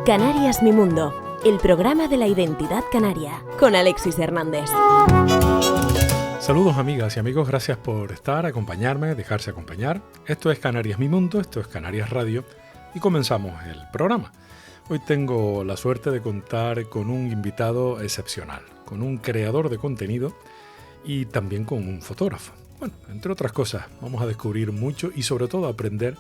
Canarias Mi Mundo, el programa de la identidad canaria, con Alexis Hernández. Saludos amigas y amigos, gracias por estar, acompañarme, dejarse acompañar. Esto es Canarias Mi Mundo, esto es Canarias Radio y comenzamos el programa. Hoy tengo la suerte de contar con un invitado excepcional, con un creador de contenido y también con un fotógrafo. Bueno, entre otras cosas, vamos a descubrir mucho y sobre todo aprender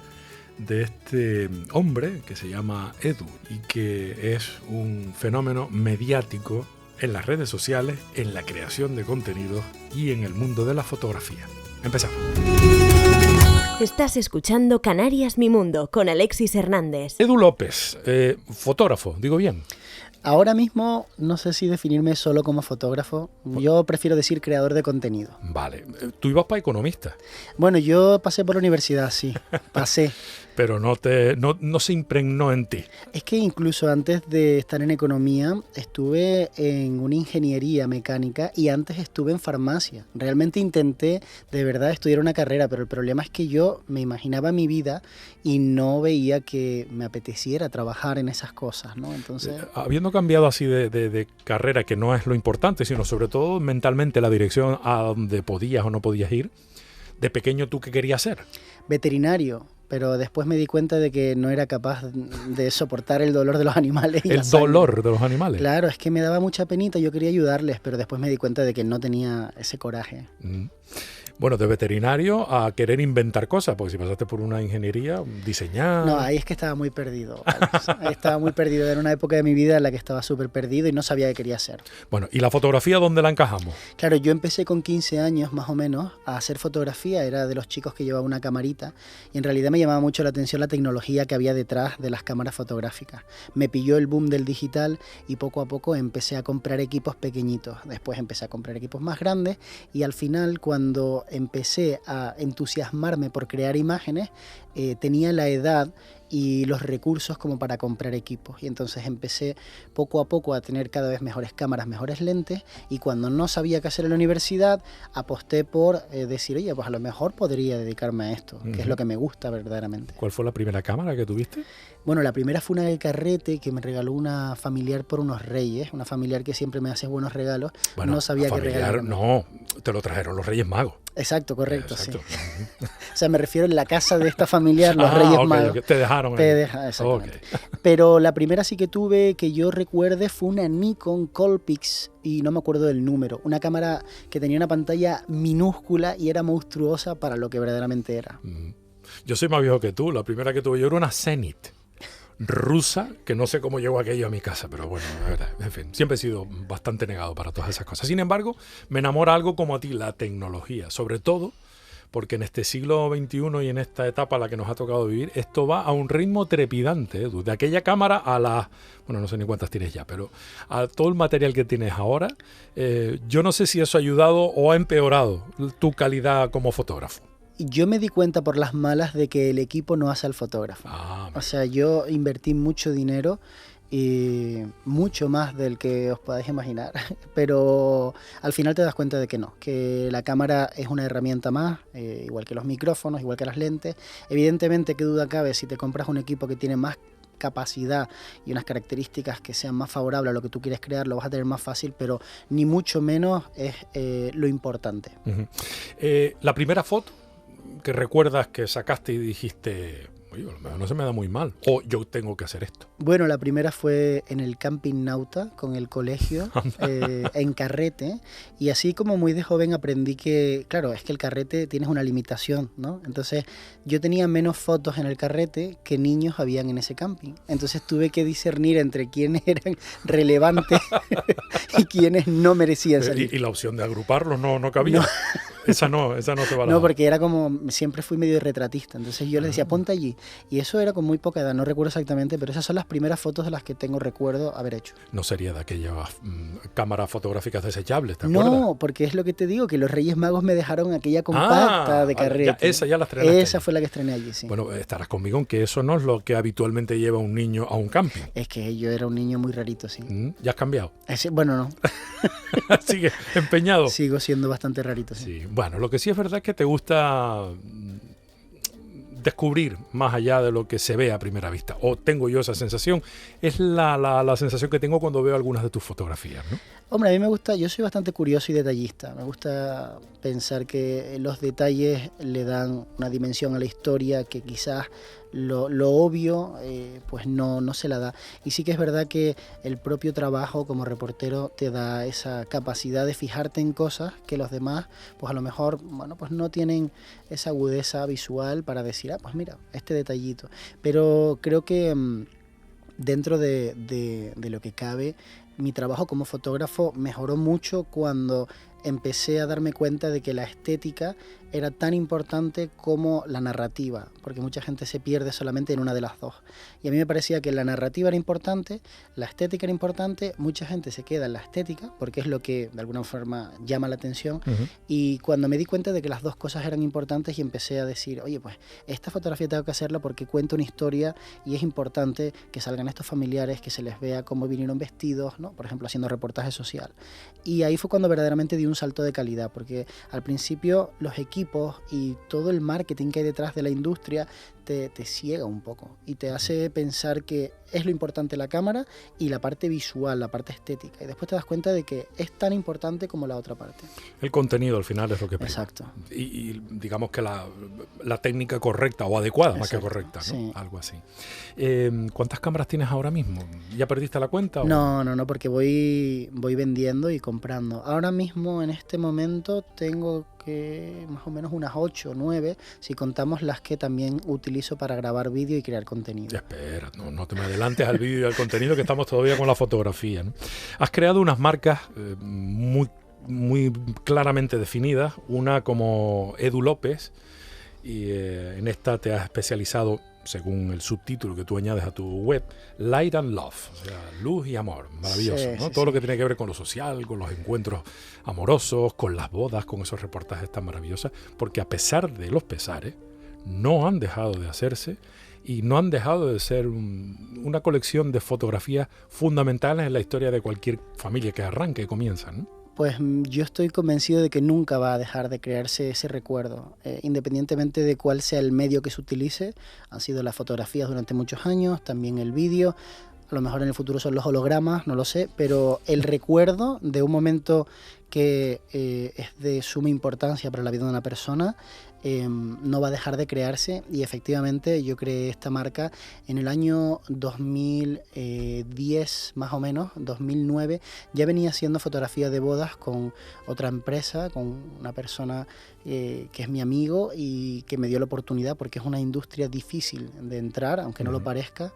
de este hombre que se llama Edu y que es un fenómeno mediático en las redes sociales, en la creación de contenidos y en el mundo de la fotografía. Empezamos. Estás escuchando Canarias Mi Mundo con Alexis Hernández. Edu López, fotógrafo, digo bien. Ahora mismo no sé si definirme solo como fotógrafo. Yo prefiero decir creador de contenido. Vale. Tú ibas para economista. Bueno, yo pasé por la universidad, sí. Pasé. Pero no se impregnó en ti. Es que incluso antes de estar en economía estuve en una ingeniería mecánica y antes estuve en farmacia. Realmente intenté de verdad estudiar una carrera, pero el problema es que yo me imaginaba mi vida y no veía que me apeteciera trabajar en esas cosas, ¿no? Entonces, habiendo cambiado así de carrera, que no es lo importante, sino sobre todo mentalmente la dirección a donde podías o no podías ir, de pequeño, ¿tú qué querías ser? Veterinario. Pero después me di cuenta de que no era capaz de soportar el dolor de los animales. ¿El dolor de los animales? Claro, es que me daba mucha penita, yo quería ayudarles, pero después me di cuenta de que no tenía ese coraje. Bueno, de veterinario a querer inventar cosas, porque si pasaste por una ingeniería, diseñar... No, ahí es que estaba muy perdido, Alex. Ahí estaba muy perdido. Era una época de mi vida en la que estaba súper perdido y no sabía qué quería hacer. Bueno, ¿y la fotografía dónde la encajamos? Claro, yo empecé con 15 años más o menos a hacer fotografía. Era de los chicos que llevaba una camarita y en realidad me llamaba mucho la atención la tecnología que había detrás de las cámaras fotográficas. Me pilló el boom del digital y poco a poco empecé a comprar equipos pequeñitos. Después empecé a comprar equipos más grandes y al final, cuando empecé a entusiasmarme por crear imágenes, tenía la edad y los recursos como para comprar equipos, y entonces empecé poco a poco a tener cada vez mejores cámaras, mejores lentes, y cuando no sabía qué hacer en la universidad aposté por decir, oye, pues a lo mejor podría dedicarme a esto, que es lo que me gusta verdaderamente. ¿Cuál fue la primera cámara que tuviste? Bueno, la primera fue una de carrete que me regaló una familiar por unos reyes, una familiar que siempre me hace buenos regalos. Bueno, no sabía qué regalar. No, te lo trajeron los Reyes Magos. Exacto, correcto, Exacto. Sí. O sea, me refiero en la casa de esta familiar, los Reyes Magos. Okay. Te dejaron. Exactamente. Okay. Pero la primera sí que tuve, que yo recuerde, fue una Nikon Coolpix, y no me acuerdo del número. Una cámara que tenía una pantalla minúscula y era monstruosa para lo que verdaderamente era. Yo soy más viejo que tú. La primera que tuve yo era una Zenit rusa, que no sé cómo llegó aquello a mi casa, pero bueno, la verdad, en fin, siempre he sido bastante negado para todas esas cosas. Sin embargo, me enamora algo como a ti, la tecnología, sobre todo porque en este siglo XXI y en esta etapa a la que nos ha tocado vivir, esto va a un ritmo trepidante, Edu. De aquella cámara a la... Bueno, no sé ni cuántas tienes ya, pero a todo el material que tienes ahora, yo no sé si eso ha ayudado o ha empeorado tu calidad como fotógrafo. Yo me di cuenta por las malas de que el equipo no hace al fotógrafo. O sea, yo invertí mucho dinero y mucho más del que os podáis imaginar, pero al final te das cuenta de que no, que la cámara es una herramienta más, igual que los micrófonos, igual que las lentes. Evidentemente, qué duda cabe, si te compras un equipo que tiene más capacidad y unas características que sean más favorables a lo que tú quieres crear, lo vas a tener más fácil, pero ni mucho menos es lo importante. La primera foto que recuerdas que sacaste y dijiste, oye, a lo mejor no se me da muy mal, o yo tengo que hacer esto? Bueno, la primera fue en el Camping Nauta con el colegio, en carrete, y así como muy de joven aprendí que, claro, es que el carrete tienes una limitación, ¿no? Entonces yo tenía menos fotos en el carrete que niños habían en ese camping, entonces tuve que discernir entre quiénes eran relevantes y quiénes no merecían salir. Y la opción de agruparlos no cabía. No. esa no se va a No, porque era como, siempre fui medio retratista, entonces yo les decía, ponte allí. Y eso era con muy poca edad, no recuerdo exactamente, pero esas son las primeras fotos de las que tengo recuerdo haber hecho. No sería de aquellas cámaras fotográficas desechables, ¿te acuerdas? No, porque es lo que te digo, que los Reyes Magos me dejaron aquella compacta de carrete. Esa ya la estrenaste. Esa fue la que estrené allí, sí. Bueno, estarás conmigo en que eso no es lo que habitualmente lleva un niño a un camping. Es que yo era un niño muy rarito, sí. ¿Ya has cambiado? Bueno, no. Sigue empeñado. Sigo siendo bastante rarito, sí. Sí. Bueno, lo que sí es verdad es que te gusta descubrir más allá de lo que se ve a primera vista. O tengo yo esa sensación. Es la sensación que tengo cuando veo algunas de tus fotografías, ¿no? Hombre, a mí me gusta, yo soy bastante curioso y detallista. Me gusta pensar que los detalles le dan una dimensión a la historia que quizás lo obvio pues no se la da. Y sí que es verdad que el propio trabajo como reportero te da esa capacidad de fijarte en cosas que los demás pues a lo mejor pues no tienen esa agudeza visual para decir, pues mira, este detallito. Pero creo que dentro de lo que cabe, mi trabajo como fotógrafo mejoró mucho cuando empecé a darme cuenta de que la estética era tan importante como la narrativa, porque mucha gente se pierde solamente en una de las dos. Y a mí me parecía que la narrativa era importante, la estética era importante, mucha gente se queda en la estética, porque es lo que de alguna forma llama la atención. Y cuando me di cuenta de que las dos cosas eran importantes y empecé a decir, oye, pues esta fotografía tengo que hacerla porque cuenta una historia y es importante que salgan estos familiares, que se les vea cómo vinieron vestidos, ¿no? Por ejemplo, haciendo reportaje social. Y ahí fue cuando verdaderamente di un salto de calidad, porque al principio los equipos y todo el marketing que hay detrás de la industria te ciega un poco y te hace pensar que es lo importante la cámara y la parte visual, la parte estética. Y después te das cuenta de que es tan importante como la otra parte. El contenido al final es lo que prima. Exacto. Y digamos que la técnica correcta o adecuada, más que correcta, ¿no? Sí. Algo así. ¿Cuántas cámaras tienes ahora mismo? ¿Ya perdiste la cuenta? No, porque voy vendiendo y comprando. Ahora mismo, en este momento, tengo que más o menos unas 8 o 9, si contamos las que también utilizo para grabar vídeo y crear contenido. Espera, no te me adelantes al vídeo y al contenido, que estamos todavía con la fotografía, ¿no? Has creado unas marcas muy claramente definidas, una como Edu López, y en esta te has especializado, según el subtítulo que tú añades a tu web, Light and Love, o sea, luz y amor, maravilloso, sí, ¿no? sí, Todo lo que tiene que ver con lo social, con los encuentros amorosos, con las bodas, con esos reportajes tan maravillosos, porque a pesar de los pesares, no han dejado de hacerse y no han dejado de ser una colección de fotografías fundamentales en la historia de cualquier familia que arranque y comienza, ¿no? Pues yo estoy convencido de que nunca va a dejar de crearse ese recuerdo, independientemente de cuál sea el medio que se utilice. Han sido las fotografías durante muchos años, también el vídeo, a lo mejor en el futuro son los hologramas, no lo sé, pero el recuerdo de un momento que es de suma importancia para la vida de una persona no va a dejar de crearse. Y efectivamente yo creé esta marca en el año 2010 más o menos, 2009. Ya venía haciendo fotografía de bodas con otra empresa, con una persona que es mi amigo y que me dio la oportunidad, porque es una industria difícil de entrar, aunque no lo parezca.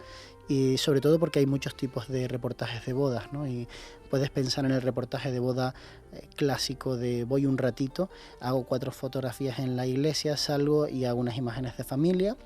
Y sobre todo porque hay muchos tipos de reportajes de bodas, ¿no? Y puedes pensar en el reportaje de boda clásico de voy un ratito, hago 4 fotografías en la iglesia, salgo y hago unas imágenes de familia.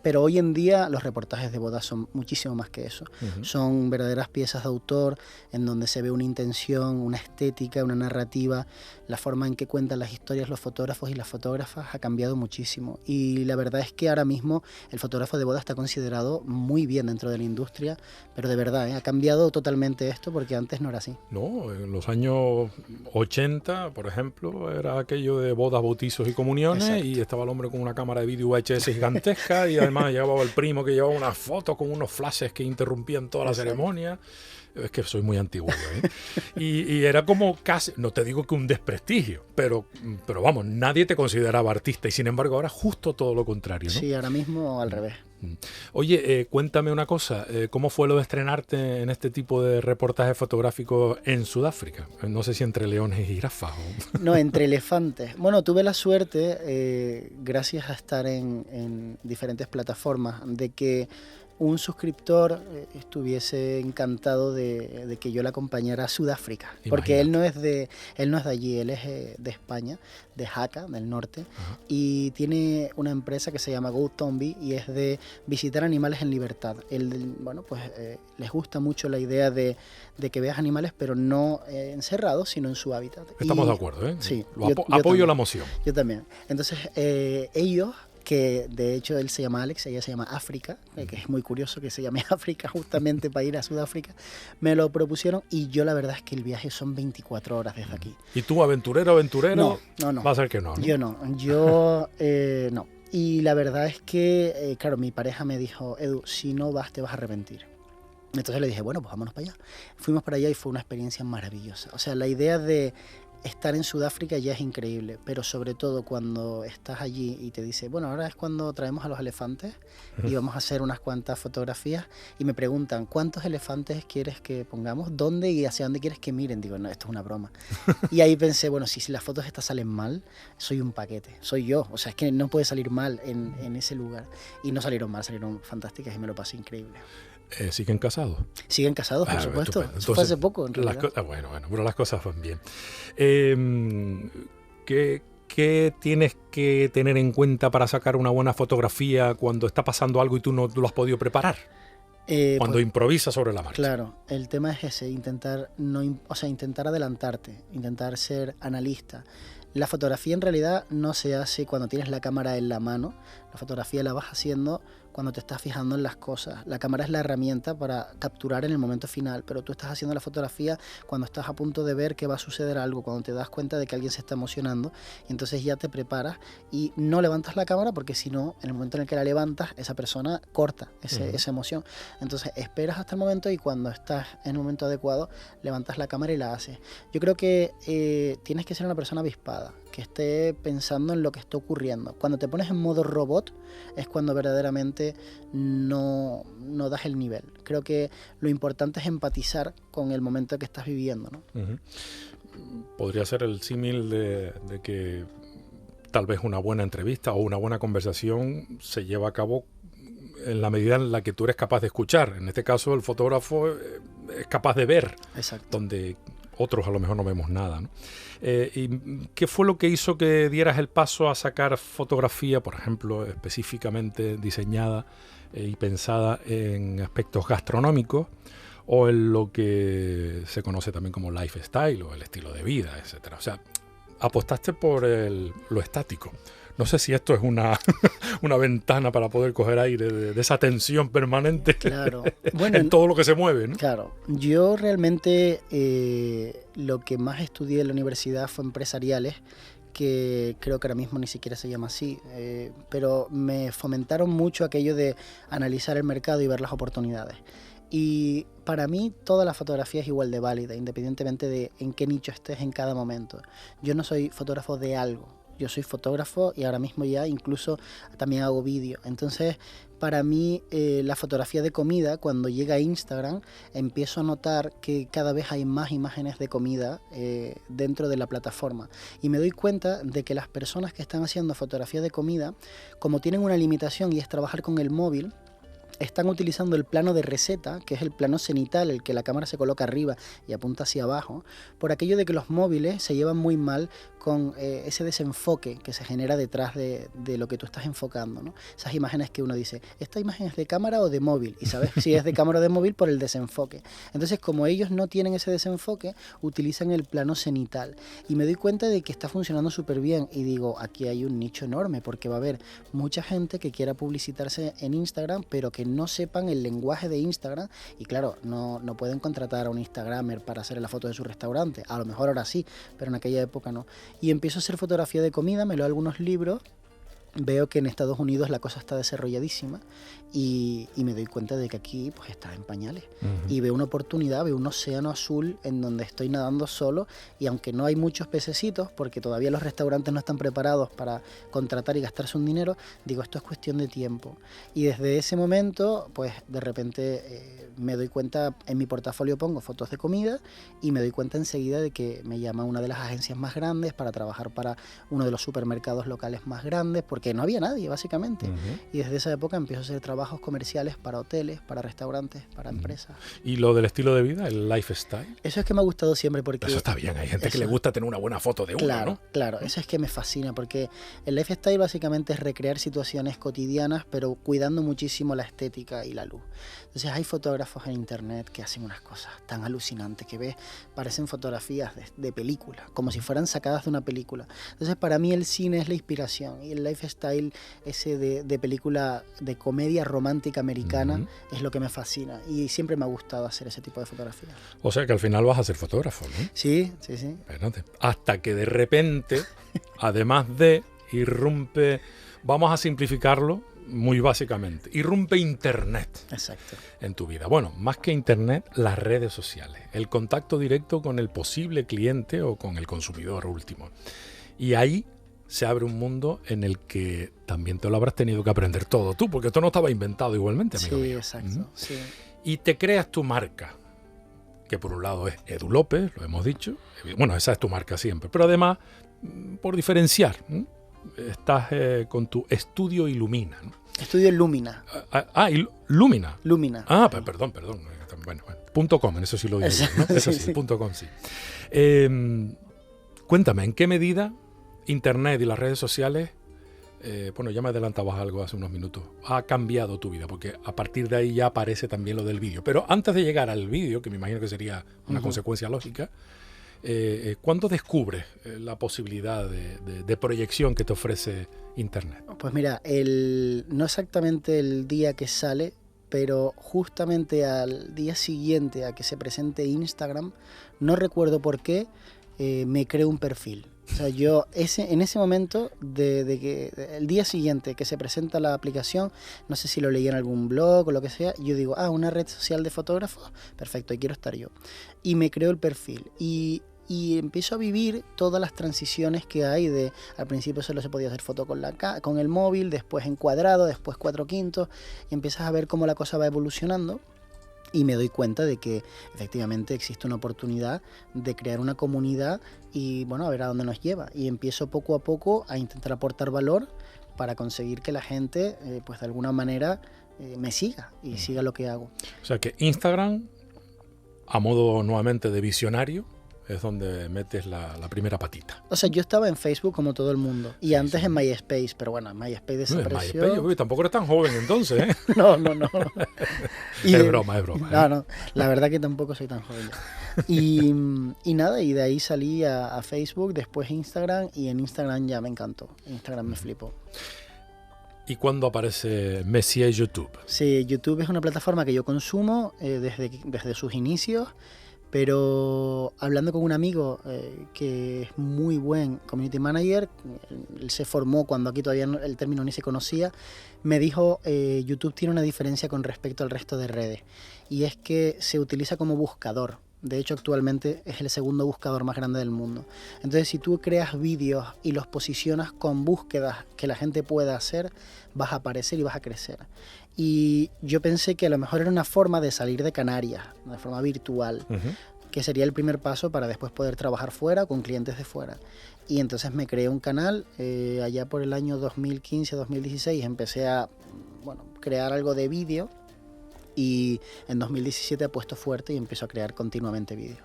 Pero hoy en día los reportajes de bodas son muchísimo más que eso. Son verdaderas piezas de autor en donde se ve una intención, una estética, una narrativa. La forma en que cuentan las historias los fotógrafos y las fotógrafas ha cambiado muchísimo. Y la verdad es que ahora mismo el fotógrafo de boda está considerado muy bien dentro de la industria, pero de verdad, ha cambiado totalmente esto, porque antes no era así. No, en los años 80, por ejemplo, era aquello de bodas, bautizos y comuniones. Exacto. Y estaba el hombre con una cámara de vídeo VHS gigantesca y además llevaba el primo que llevaba una foto con unos flashes que interrumpían toda la ceremonia. Es que soy muy antiguo, ¿eh? y era como casi, no te digo que un desprestigio, pero vamos, nadie te consideraba artista, y sin embargo ahora justo todo lo contrario, ¿no? Sí, ahora mismo al revés. Oye, cuéntame una cosa, ¿cómo fue lo de estrenarte en este tipo de reportajes fotográficos en Sudáfrica? No sé si entre leones y jirafas. No, entre elefantes. Bueno, tuve la suerte, gracias a estar en diferentes plataformas, de que un suscriptor estuviese encantado de que yo le acompañara a Sudáfrica. Porque él no es de allí, él es de España, de Jaca, del norte. Ajá. Y tiene una empresa que se llama Go Zombie y es de visitar animales en libertad. Él, bueno, pues les gusta mucho la idea de que veas animales, pero no encerrados, sino en su hábitat. Estamos de acuerdo, ¿eh? Sí. Apoyo también, la moción. Yo también. Entonces, ellos, que de hecho él se llama Alex, ella se llama África, que es muy curioso que se llame África justamente para ir a Sudáfrica, me lo propusieron y yo la verdad es que el viaje son 24 horas desde aquí. ¿Y tú, aventurero? No. Va a ser que no, ¿no? Yo no, no. Y la verdad es que, claro, mi pareja me dijo, Edu, si no vas te vas a arrepentir. Entonces le dije, bueno, pues vámonos para allá. Fuimos para allá y fue una experiencia maravillosa. O sea, la idea de estar en Sudáfrica ya es increíble, pero sobre todo cuando estás allí y te dice, bueno, ahora es cuando traemos a los elefantes y vamos a hacer unas cuantas fotografías y me preguntan, ¿cuántos elefantes quieres que pongamos? ¿Dónde y hacia dónde quieres que miren? Digo, no, esto es una broma. Y ahí pensé, bueno, si las fotos estas salen mal, soy un paquete, soy yo. O sea, es que no puede salir mal en ese lugar. Y no salieron mal, salieron fantásticas y me lo pasé increíble. ¿Siguen casados? Siguen casados, por supuesto. Estupendo. Eso fue hace poco, en realidad. Bueno, pero las cosas van bien. ¿Qué tienes que tener en cuenta para sacar una buena fotografía cuando está pasando algo y tú no lo has podido preparar? Cuando improvisas sobre la marcha. Claro, el tema es ese, intentar adelantarte, intentar ser analista. La fotografía en realidad no se hace cuando tienes la cámara en la mano, la fotografía la vas haciendo cuando te estás fijando en las cosas. La cámara es la herramienta para capturar en el momento final, pero tú estás haciendo la fotografía cuando estás a punto de ver que va a suceder algo, cuando te das cuenta de que alguien se está emocionando, y entonces ya te preparas y no levantas la cámara porque si no, en el momento en el que la levantas, esa persona corta esa emoción. Entonces esperas hasta el momento y cuando estás en el momento adecuado, levantas la cámara y la haces. Yo creo que tienes que ser una persona avispada, que esté pensando en lo que está ocurriendo. Cuando te pones en modo robot es cuando verdaderamente no das el nivel. Creo que lo importante es empatizar con el momento que estás viviendo, ¿no? Uh-huh. Podría ser el símil de que tal vez una buena entrevista o una buena conversación se lleva a cabo en la medida en la que tú eres capaz de escuchar. En este caso, el fotógrafo es capaz de ver. Exacto. Donde otros a lo mejor no vemos nada, ¿no? ¿Y qué fue lo que hizo que dieras el paso a sacar fotografía, por ejemplo, específicamente diseñada y pensada en aspectos gastronómicos o en lo que se conoce también como lifestyle o el estilo de vida, etcétera? O sea, apostaste por lo estático. No sé si esto es una ventana para poder coger aire de esa tensión permanente, claro. Bueno, en todo lo que se mueve, ¿no? Claro. Yo realmente lo que más estudié en la universidad fue empresariales, que creo que ahora mismo ni siquiera se llama así, pero me fomentaron mucho aquello de analizar el mercado y ver las oportunidades. Y para mí toda la fotografía es igual de válida, independientemente de en qué nicho estés en cada momento. Yo no soy fotógrafo de algo. Yo soy fotógrafo y ahora mismo ya incluso también hago vídeo. Entonces, para mí, la fotografía de comida, cuando llega a Instagram, empiezo a notar que cada vez hay más imágenes de comida dentro de la plataforma. Y me doy cuenta de que las personas que están haciendo fotografía de comida, como tienen una limitación y es trabajar con el móvil, están utilizando el plano de receta, que es el plano cenital, el que la cámara se coloca arriba y apunta hacia abajo, por aquello de que los móviles se llevan muy mal con ese desenfoque que se genera detrás de lo que tú estás enfocando, ¿no? Esas imágenes que uno dice, ¿esta imagen es de cámara o de móvil? Y sabes si es de cámara o de móvil por el desenfoque. Entonces, como ellos no tienen ese desenfoque, utilizan el plano cenital. Y me doy cuenta de que está funcionando súper bien. Y digo, aquí hay un nicho enorme, porque va a haber mucha gente que quiera publicitarse en Instagram, pero que no sepan el lenguaje de Instagram. Y claro, no pueden contratar a un Instagramer para hacer la foto de su restaurante. A lo mejor ahora sí, pero en aquella época no. Y empiezo a hacer fotografía de comida, me leo algunos libros, veo que en Estados Unidos la cosa está desarrolladísima y me doy cuenta de que aquí pues está en pañales. Uh-huh. Y veo una oportunidad, veo un océano azul en donde estoy nadando solo, y aunque no hay muchos pececitos, porque todavía los restaurantes no están preparados para contratar y gastarse un dinero, digo, esto es cuestión de tiempo. Y desde ese momento, pues de repente me doy cuenta, en mi portafolio pongo fotos de comida y me doy cuenta enseguida de que me llama una de las agencias más grandes para trabajar para uno de los supermercados locales más grandes, porque no había nadie, básicamente. Uh-huh. Y desde esa época empiezo a hacer trabajos comerciales para hoteles, para restaurantes, para empresas. ¿Y lo del estilo de vida, el lifestyle? Eso es que me ha gustado siempre porque... Eso está bien, hay gente que le gusta tener una buena foto de uno, claro, ¿no? Claro, eso es que me fascina, porque el lifestyle básicamente es recrear situaciones cotidianas, pero cuidando muchísimo la estética y la luz. Entonces hay fotógrafos en internet que hacen unas cosas tan alucinantes que ves, parecen fotografías de película, como si fueran sacadas de una película. Entonces para mí el cine es la inspiración y el lifestyle ese de película de comedia romántica americana es lo que me fascina y siempre me ha gustado hacer ese tipo de fotografías. O sea que al final vas a ser fotógrafo, ¿no? Sí, sí, sí. Espérate. Hasta que de repente, además de irrumpe, vamos a simplificarlo muy básicamente, irrumpe Internet. Exacto. En tu vida. Bueno, más que Internet, las redes sociales, el contacto directo con el posible cliente o con el consumidor último. Y ahí se abre un mundo en el que también te lo habrás tenido que aprender todo tú, porque esto no estaba inventado igualmente, amigo mío. Exacto. Sí. Y te creas tu marca, que por un lado es Edu López, lo hemos dicho. Bueno, esa es tu marca siempre, pero además, por diferenciar, estás con tu Estudio Illumina, ¿no? Estudio Lumina. Lumina. Lumina. Perdón. Bueno, .com, en eso sí lo digo bien, ¿no? Eso sí, .com sí. Cuéntame, ¿en qué medida Internet y las redes sociales, bueno, ya me adelantabas algo hace unos minutos, ha cambiado tu vida? Porque a partir de ahí ya aparece también lo del vídeo. Pero antes de llegar al vídeo, que me imagino que sería una consecuencia lógica, ¿cuándo descubres la posibilidad de proyección que te ofrece Internet? Pues mira, no exactamente el día que sale, pero justamente al día siguiente a que se presente Instagram, no recuerdo por qué, me creo un perfil. O sea, yo en ese momento, el día siguiente que se presenta la aplicación, no sé si lo leí en algún blog o lo que sea, yo digo, una red social de fotógrafos, perfecto, ahí quiero estar yo. Y me creo el perfil. Y empiezo a vivir todas las transiciones que hay al principio solo se podía hacer foto con el móvil, después en cuadrado, después 4/5, y empiezas a ver cómo la cosa va evolucionando. Y me doy cuenta de que efectivamente existe una oportunidad de crear una comunidad y bueno, a ver a dónde nos lleva. Y empiezo poco a poco a intentar aportar valor para conseguir que la gente, pues de alguna manera, me siga y siga lo que hago. O sea que Instagram, a modo nuevamente de visionario, es donde metes la primera patita. O sea, yo estaba en Facebook como todo el mundo. Y antes en MySpace, pero bueno, MySpace desapareció. En MySpace, tampoco eres tan joven entonces, ¿eh? No. Es broma. No, la verdad que tampoco soy tan joven. Y nada, y de ahí salí a Facebook, después Instagram, y en Instagram ya me encantó. Instagram me flipó. ¿Y cuándo aparece Messier YouTube? Sí, YouTube es una plataforma que yo consumo desde sus inicios. Pero hablando con un amigo que es muy buen community manager, él se formó cuando aquí todavía el término ni se conocía, me dijo YouTube tiene una diferencia con respecto al resto de redes y es que se utiliza como buscador. De hecho, actualmente es el segundo buscador más grande del mundo. Entonces, si tú creas vídeos y los posicionas con búsquedas que la gente pueda hacer, vas a aparecer y vas a crecer. Y yo pensé que a lo mejor era una forma de salir de Canarias, de forma virtual, que sería el primer paso para después poder trabajar fuera con clientes de fuera. Y entonces me creé un canal, allá por el año 2015-2016 empecé a crear algo de vídeo. Y en 2017 he puesto fuerte y empiezo a crear continuamente vídeos.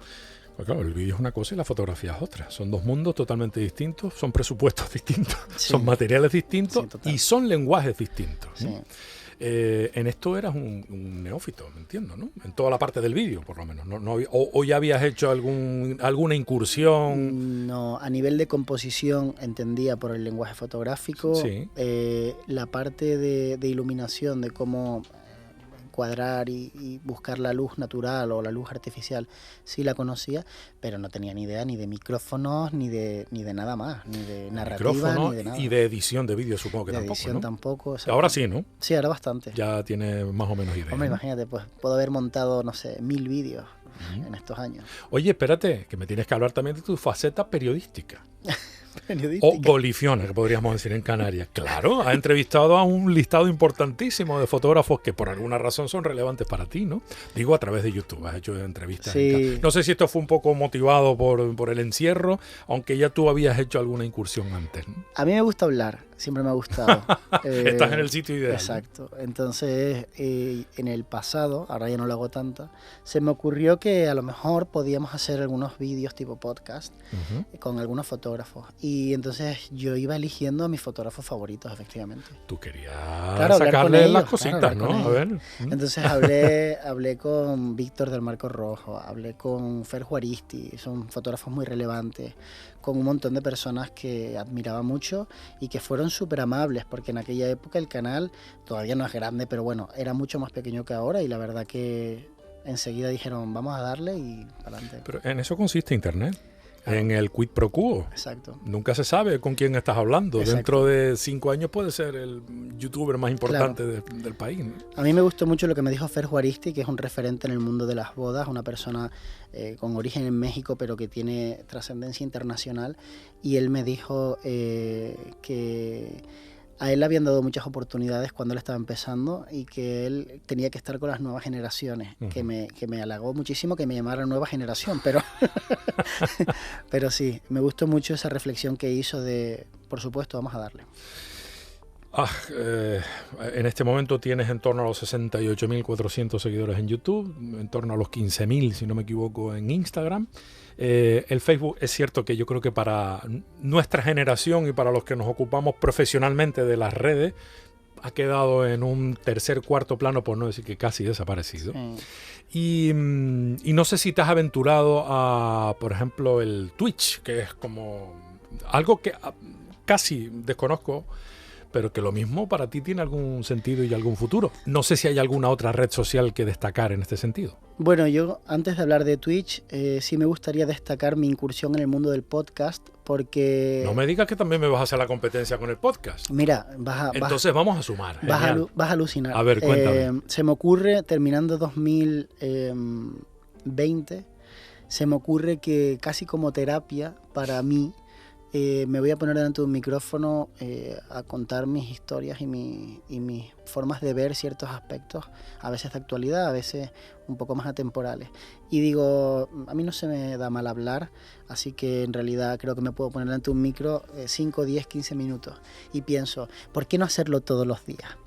Pues claro, el vídeo es una cosa y la fotografía es otra. Son dos mundos totalmente distintos, son presupuestos distintos, son materiales distintos y son lenguajes distintos. Sí. En esto eras un neófito, me entiendo, ¿no? En toda la parte del vídeo, por lo menos. ¿O ya habías hecho alguna incursión? No, a nivel de composición entendía por el lenguaje fotográfico. Sí. La parte de iluminación, de cómo cuadrar y buscar la luz natural o la luz artificial, sí la conocía, pero no tenía ni idea ni de micrófonos, ni de nada más, ni de narrativa, ni de nada. Y de edición de vídeo supongo que de tampoco, edición ¿no? tampoco. Ahora sí, ¿no? Sí, ahora bastante. Ya tiene más o menos idea. Hombre, ¿no? imagínate, pues puedo haber montado, no sé, 1000 vídeos en estos años. Oye, espérate, que me tienes que hablar también de tu faceta periodística. Periodística. O golifiona, que podríamos decir en Canarias. Claro, ha entrevistado a un listado importantísimo de fotógrafos que por alguna razón son relevantes para ti, ¿no? Digo, a través de YouTube, has hecho entrevistas. Sí. No sé si esto fue un poco motivado por el encierro, aunque ya tú habías hecho alguna incursión antes, ¿no? A mí me gusta hablar. siempre me ha gustado. Estás en el sitio ideal. Exacto. Entonces, en el pasado, ahora ya no lo hago tanto, se me ocurrió que a lo mejor podíamos hacer algunos vídeos tipo podcast con algunos fotógrafos. Y entonces yo iba eligiendo a mis fotógrafos favoritos, efectivamente. Tú querías sacarle sacarle las cositas, ¿no? A ver. Entonces hablé con Víctor del Marco Rojo, hablé con Fer Juaristi, son fotógrafos muy relevantes, con un montón de personas que admiraba mucho y que fueron súper amables, porque en aquella época el canal todavía no es grande, pero bueno, era mucho más pequeño que ahora y la verdad que enseguida dijeron, vamos a darle y adelante. Pero en eso consiste Internet. En el quid pro quo. Exacto. Nunca se sabe con quién estás hablando. Exacto. Dentro de 5 años puede ser el youtuber más importante del país, ¿no? A mí me gustó mucho lo que me dijo Fer Juaristi, que es un referente en el mundo de las bodas, una persona con origen en México, pero que tiene trascendencia internacional. Y él me dijo que a él le habían dado muchas oportunidades cuando él estaba empezando y que él tenía que estar con las nuevas generaciones, que me halagó muchísimo que me llamara nueva generación, pero sí, me gustó mucho esa reflexión que hizo de, por supuesto, vamos a darle. En este momento tienes en torno a los 68.400 seguidores en YouTube, en torno a los 15.000, si no me equivoco, en Instagram. El Facebook es cierto que yo creo que para nuestra generación y para los que nos ocupamos profesionalmente de las redes ha quedado en un tercer, cuarto plano, por no decir que casi desaparecido. Sí. Y no sé si te has aventurado a, por ejemplo, el Twitch, que es como algo que casi desconozco, pero que lo mismo para ti tiene algún sentido y algún futuro. No sé si hay alguna otra red social que destacar en este sentido. Bueno, yo antes de hablar de Twitch, sí me gustaría destacar mi incursión en el mundo del podcast, porque... No me digas que también me vas a hacer la competencia con el podcast. Mira, entonces vamos a sumar. Vas a alucinar. A ver, cuéntame. Se me ocurre, terminando 2020, se me ocurre que casi como terapia para mí, me voy a poner delante de un micrófono a contar mis historias y mis formas de ver ciertos aspectos, a veces de actualidad, a veces un poco más atemporales. Y digo, a mí no se me da mal hablar, así que en realidad creo que me puedo poner delante de un micro 5, 10, 15 minutos. Y pienso, ¿por qué no hacerlo todos los días?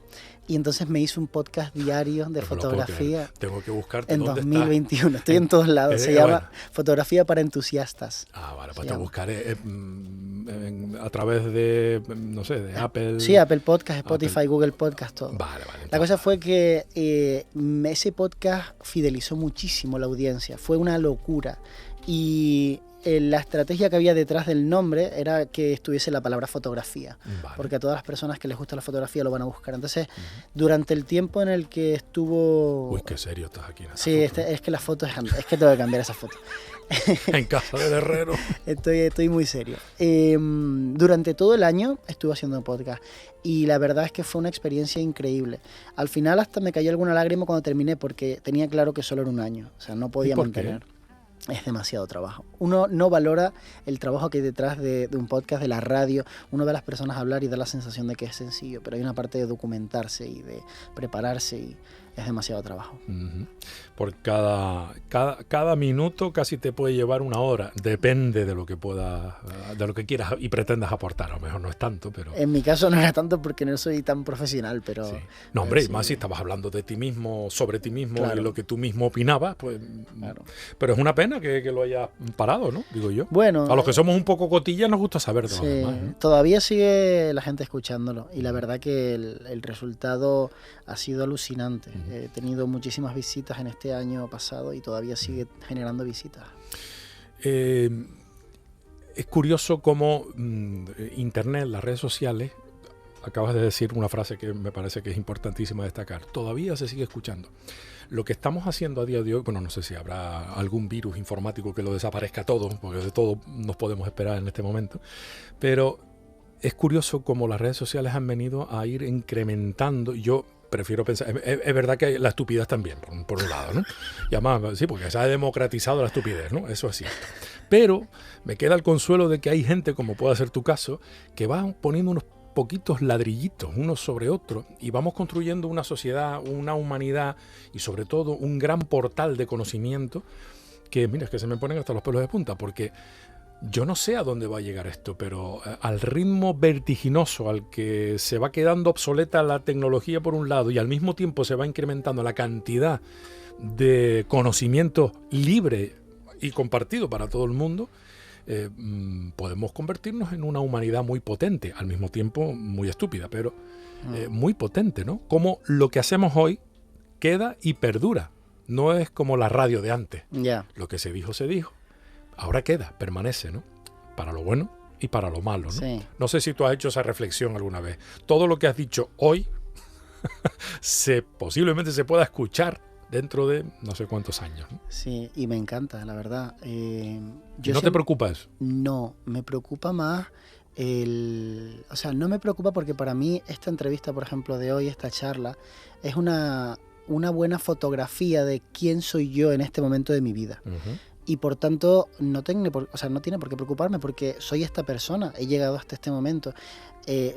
Y entonces me hice un podcast diario de fotografía. Tengo que buscarte en dónde 2021. está. Estoy en todos lados. Se llama Fotografía para entusiastas. Vale, pues te buscaré a través de, no sé, de Apple. Sí, Apple Podcast, Spotify, Google Podcast, todo. Vale. La cosa fue que ese podcast fidelizó muchísimo la audiencia. Fue una locura. Y la estrategia que había detrás del nombre era que estuviese la palabra fotografía, porque a todas las personas que les gusta la fotografía lo van a buscar. Entonces, durante el tiempo en el que estuvo... Uy, qué serio estás aquí. Sí, es que la foto es que tengo que cambiar esa foto. En casa del herrero. Estoy muy serio. Durante todo el año estuve haciendo un podcast y la verdad es que fue una experiencia increíble. Al final hasta me cayó alguna lágrima cuando terminé porque tenía claro que solo era un año, o sea, no podía mantener. Es demasiado trabajo. Uno no valora el trabajo que hay detrás de un podcast, de la radio. Uno ve a las personas hablar y da la sensación de que es sencillo, pero hay una parte de documentarse y de prepararse y es demasiado trabajo. Por cada minuto casi te puede llevar una hora. Depende de lo que de lo que quieras y pretendas aportar. A lo mejor no es tanto, pero... En mi caso no era tanto porque no soy tan profesional, pero... Sí. No, hombre, sí. Y más si estabas hablando de ti mismo, sobre ti mismo, claro. Y lo que tú mismo opinabas, pues... Claro. Pero es una pena que lo hayas parado, ¿no? Digo yo. Bueno... A los que somos un poco cotillas nos gusta saber de sí, los demás, ¿no? Todavía sigue la gente escuchándolo y la verdad que el resultado ha sido alucinante. He tenido muchísimas visitas en este año pasado y todavía sigue generando visitas. Es curioso cómo Internet, las redes sociales, acabas de decir una frase que me parece que es importantísima destacar, todavía se sigue escuchando. Lo que estamos haciendo a día de hoy, bueno, no sé si habrá algún virus informático que lo desaparezca todo, porque de todo nos podemos esperar en este momento, pero es curioso cómo las redes sociales han venido a ir incrementando. Yo prefiero pensar, es verdad que la estupidez también, por un lado, ¿no? Y además, sí, porque se ha democratizado la estupidez, ¿no? Eso es cierto. Pero me queda el consuelo de que hay gente, como puede ser tu caso, que va poniendo unos poquitos ladrillitos unos sobre otros y vamos construyendo una sociedad, una humanidad y sobre todo un gran portal de conocimiento que, mira, es que se me ponen hasta los pelos de punta, porque Yo no sé a dónde va a llegar esto, pero al ritmo vertiginoso al que se va quedando obsoleta la tecnología por un lado y al mismo tiempo se va incrementando la cantidad de conocimiento libre y compartido para todo el mundo, podemos convertirnos en una humanidad muy potente, al mismo tiempo muy estúpida, pero muy potente, ¿no? Como lo que hacemos hoy queda y perdura. No es como la radio de antes. Ya. Lo que se dijo, se dijo. Ahora queda, permanece, ¿no? Para lo bueno y para lo malo, ¿no? Sí. No sé si tú has hecho esa reflexión alguna vez. Todo lo que has dicho hoy posiblemente se pueda escuchar dentro de no sé cuántos años, ¿no? Sí, y me encanta, la verdad. ¿No te preocupa eso? No, me preocupa más o sea, no me preocupa porque para mí esta entrevista, por ejemplo, de hoy, esta charla, es una buena fotografía de quién soy yo en este momento de mi vida. Uh-huh. Y por tanto, no tiene por qué preocuparme porque soy esta persona, he llegado hasta este momento.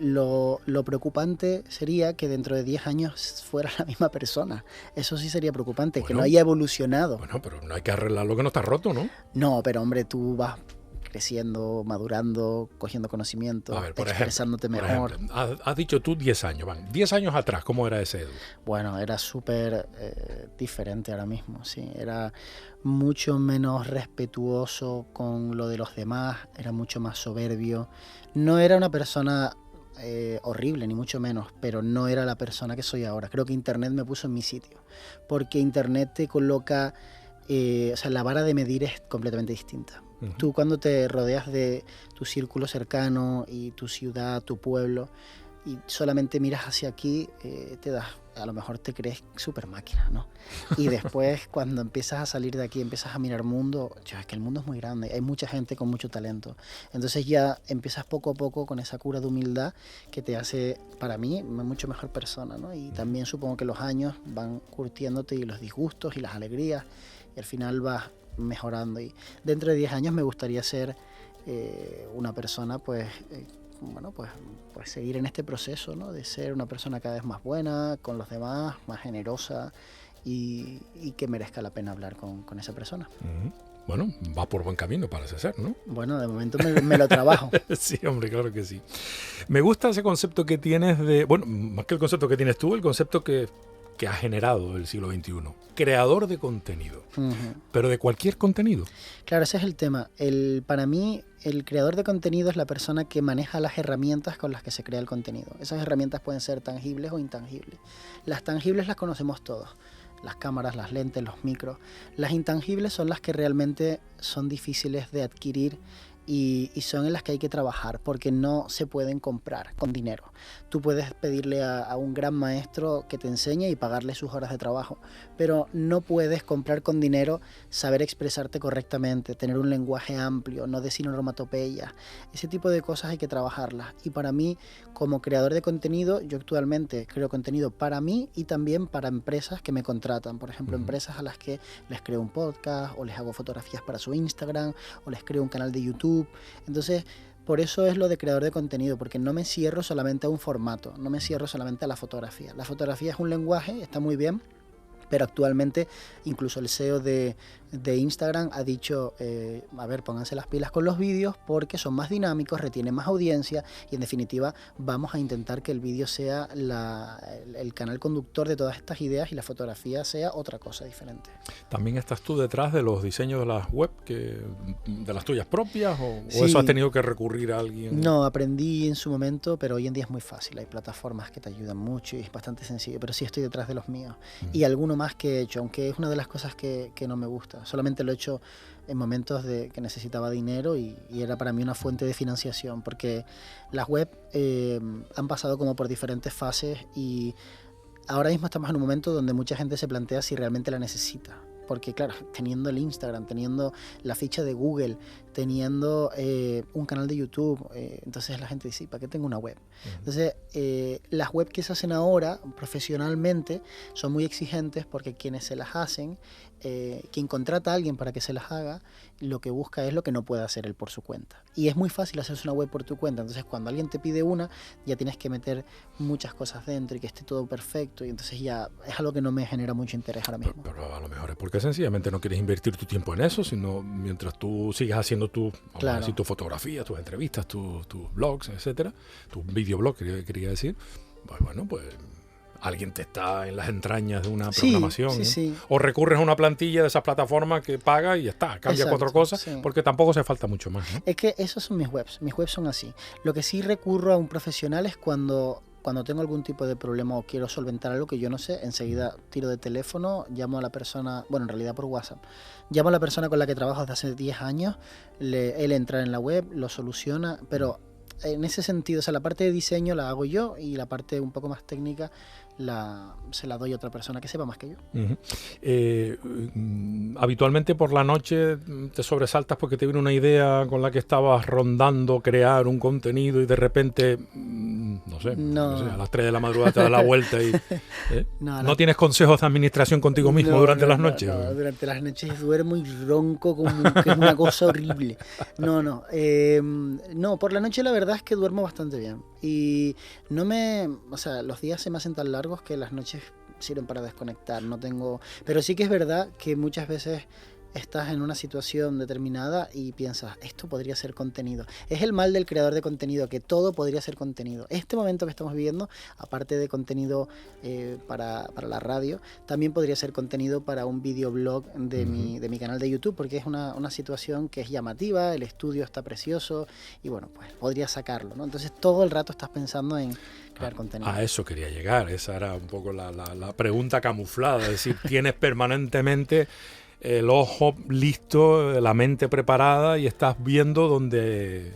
Lo preocupante sería que dentro de 10 años fuera la misma persona. Eso sí sería preocupante, que no haya evolucionado. Bueno, pero no hay que arreglar lo que no está roto, ¿no? No, pero hombre, tú vas creciendo, madurando, cogiendo conocimiento, expresándote mejor. Por ejemplo, has dicho tú 10 años, van. 10 años atrás, ¿cómo era ese Edu? Bueno, era súper diferente ahora mismo, sí. Era mucho menos respetuoso con lo de los demás, era mucho más soberbio. No era una persona horrible, ni mucho menos, pero no era la persona que soy ahora. Creo que Internet me puso en mi sitio, porque Internet te coloca, o sea, la vara de medir es completamente distinta. Uh-huh. Tú cuando te rodeas de tu círculo cercano y tu ciudad, tu pueblo, y solamente miras hacia aquí, a lo mejor te crees súper máquina, ¿no? Y después cuando empiezas a salir de aquí, empiezas a mirar mundo, es que el mundo es muy grande, hay mucha gente con mucho talento. Entonces ya empiezas poco a poco con esa cura de humildad que te hace, para mí, mucho mejor persona, ¿no? Y también supongo que los años van curtiéndote y los disgustos y las alegrías, y al final vas mejorando. Y dentro de 10 años me gustaría ser una persona, pues seguir en este proceso, ¿no? De ser una persona cada vez más buena con los demás, más generosa y que merezca la pena hablar con esa persona. Uh-huh. Bueno, va por buen camino, parece ser, ¿no? Bueno, de momento me lo trabajo. Sí, hombre, claro que sí. Me gusta ese concepto que tienes bueno, más que el concepto que tienes tú, el concepto que ha generado el siglo XXI. Creador de contenido. Uh-huh. Pero de cualquier contenido. Claro, ese es el tema. Para mí, el creador de contenido es la persona que maneja las herramientas con las que se crea el contenido. Esas herramientas pueden ser tangibles o intangibles. Las tangibles las conocemos todos. Las cámaras, las lentes, los micros. Las intangibles son las que realmente son difíciles de adquirir y son en las que hay que trabajar porque no se pueden comprar con dinero. Tú puedes pedirle a un gran maestro que te enseñe y pagarle sus horas de trabajo, pero no puedes comprar con dinero saber expresarte correctamente, tener un lenguaje amplio, no decir onomatopeyas. Ese tipo de cosas hay que trabajarlas. Y para mí, como creador de contenido, yo actualmente creo contenido para mí y también para empresas que me contratan. Por ejemplo, empresas a las que les creo un podcast o les hago fotografías para su Instagram o les creo un canal de YouTube. Entonces, por eso es lo de creador de contenido, porque no me cierro solamente a un formato, no me cierro solamente a la fotografía. La fotografía es un lenguaje, está muy bien, pero actualmente incluso el CEO de Instagram ha dicho, a ver, pónganse las pilas con los vídeos porque son más dinámicos, retienen más audiencia y en definitiva vamos a intentar que el vídeo sea el canal conductor de todas estas ideas y la fotografía sea otra cosa diferente. ¿También estás tú detrás de los diseños de las web, de las tuyas propias o sí. eso has tenido que recurrir a alguien? No, aprendí en su momento, pero hoy en día es muy fácil, hay plataformas que te ayudan mucho y es bastante sencillo, pero sí estoy detrás de los míos. Y alguno más que he hecho, aunque es una de las cosas que no me gusta. Solamente lo he hecho en momentos de que necesitaba dinero y era para mí una fuente de financiación, porque las web han pasado como por diferentes fases y ahora mismo estamos en un momento donde mucha gente se plantea si realmente la necesita. Porque claro, teniendo el Instagram, teniendo la ficha de Google, teniendo un canal de YouTube, entonces la gente dice, ¿para qué tengo una web? Entonces, las webs que se hacen ahora profesionalmente son muy exigentes porque quienes se las hacen quien contrata a alguien para que se las haga, lo que busca es lo que no puede hacer él por su cuenta. Y es muy fácil hacerse una web por tu cuenta. Entonces, cuando alguien te pide una, ya tienes que meter muchas cosas dentro y que esté todo perfecto. Y entonces ya es algo que no me genera mucho interés ahora mismo. Pero a lo mejor es porque sencillamente no quieres invertir tu tiempo en eso, sino mientras tú sigas haciendo tu fotografía, tus entrevistas, tus blogs, etcétera, tu videoblog, quería decir, pues bueno, pues alguien te está en las entrañas de una programación, ¿no? Sí. O recurres a una plantilla de esas plataformas que paga y ya está, cambia cuatro cosas, porque tampoco hace falta mucho más, ¿no? Es que esos son mis webs son así. Lo que sí recurro a un profesional es cuando tengo algún tipo de problema o quiero solventar algo que yo no sé, enseguida tiro de teléfono, llamo a la persona, bueno, en realidad por WhatsApp, llamo a la persona con la que trabajo desde hace 10 años, él entra en la web, lo soluciona, pero en ese sentido, o sea, la parte de diseño la hago yo y la parte un poco más técnica se la doy a otra persona que sepa más que yo. Habitualmente por la noche te sobresaltas porque te viene una idea con la que estabas rondando crear un contenido y de repente, no sé, a las 3 de la madrugada te das la vuelta y ¿no tienes consejos de administración contigo mismo durante las noches? No, durante las noches duermo y ronco como que es una cosa horrible. No, por la noche la verdad es que duermo bastante bien y los días se me hacen tan largos que las noches sirven para desconectar, pero sí que es verdad que muchas veces estás en una situación determinada y piensas, esto podría ser contenido. Es el mal del creador de contenido, que todo podría ser contenido. Este momento que estamos viviendo, aparte de contenido para la radio, también podría ser contenido para un videoblog de mi canal de YouTube, porque es una situación que es llamativa, el estudio está precioso y bueno, pues podría sacarlo, ¿no? Entonces todo el rato estás pensando en crear contenido. A eso quería llegar, esa era un poco la pregunta camuflada, es decir, tienes permanentemente el ojo listo, la mente preparada y estás viendo dónde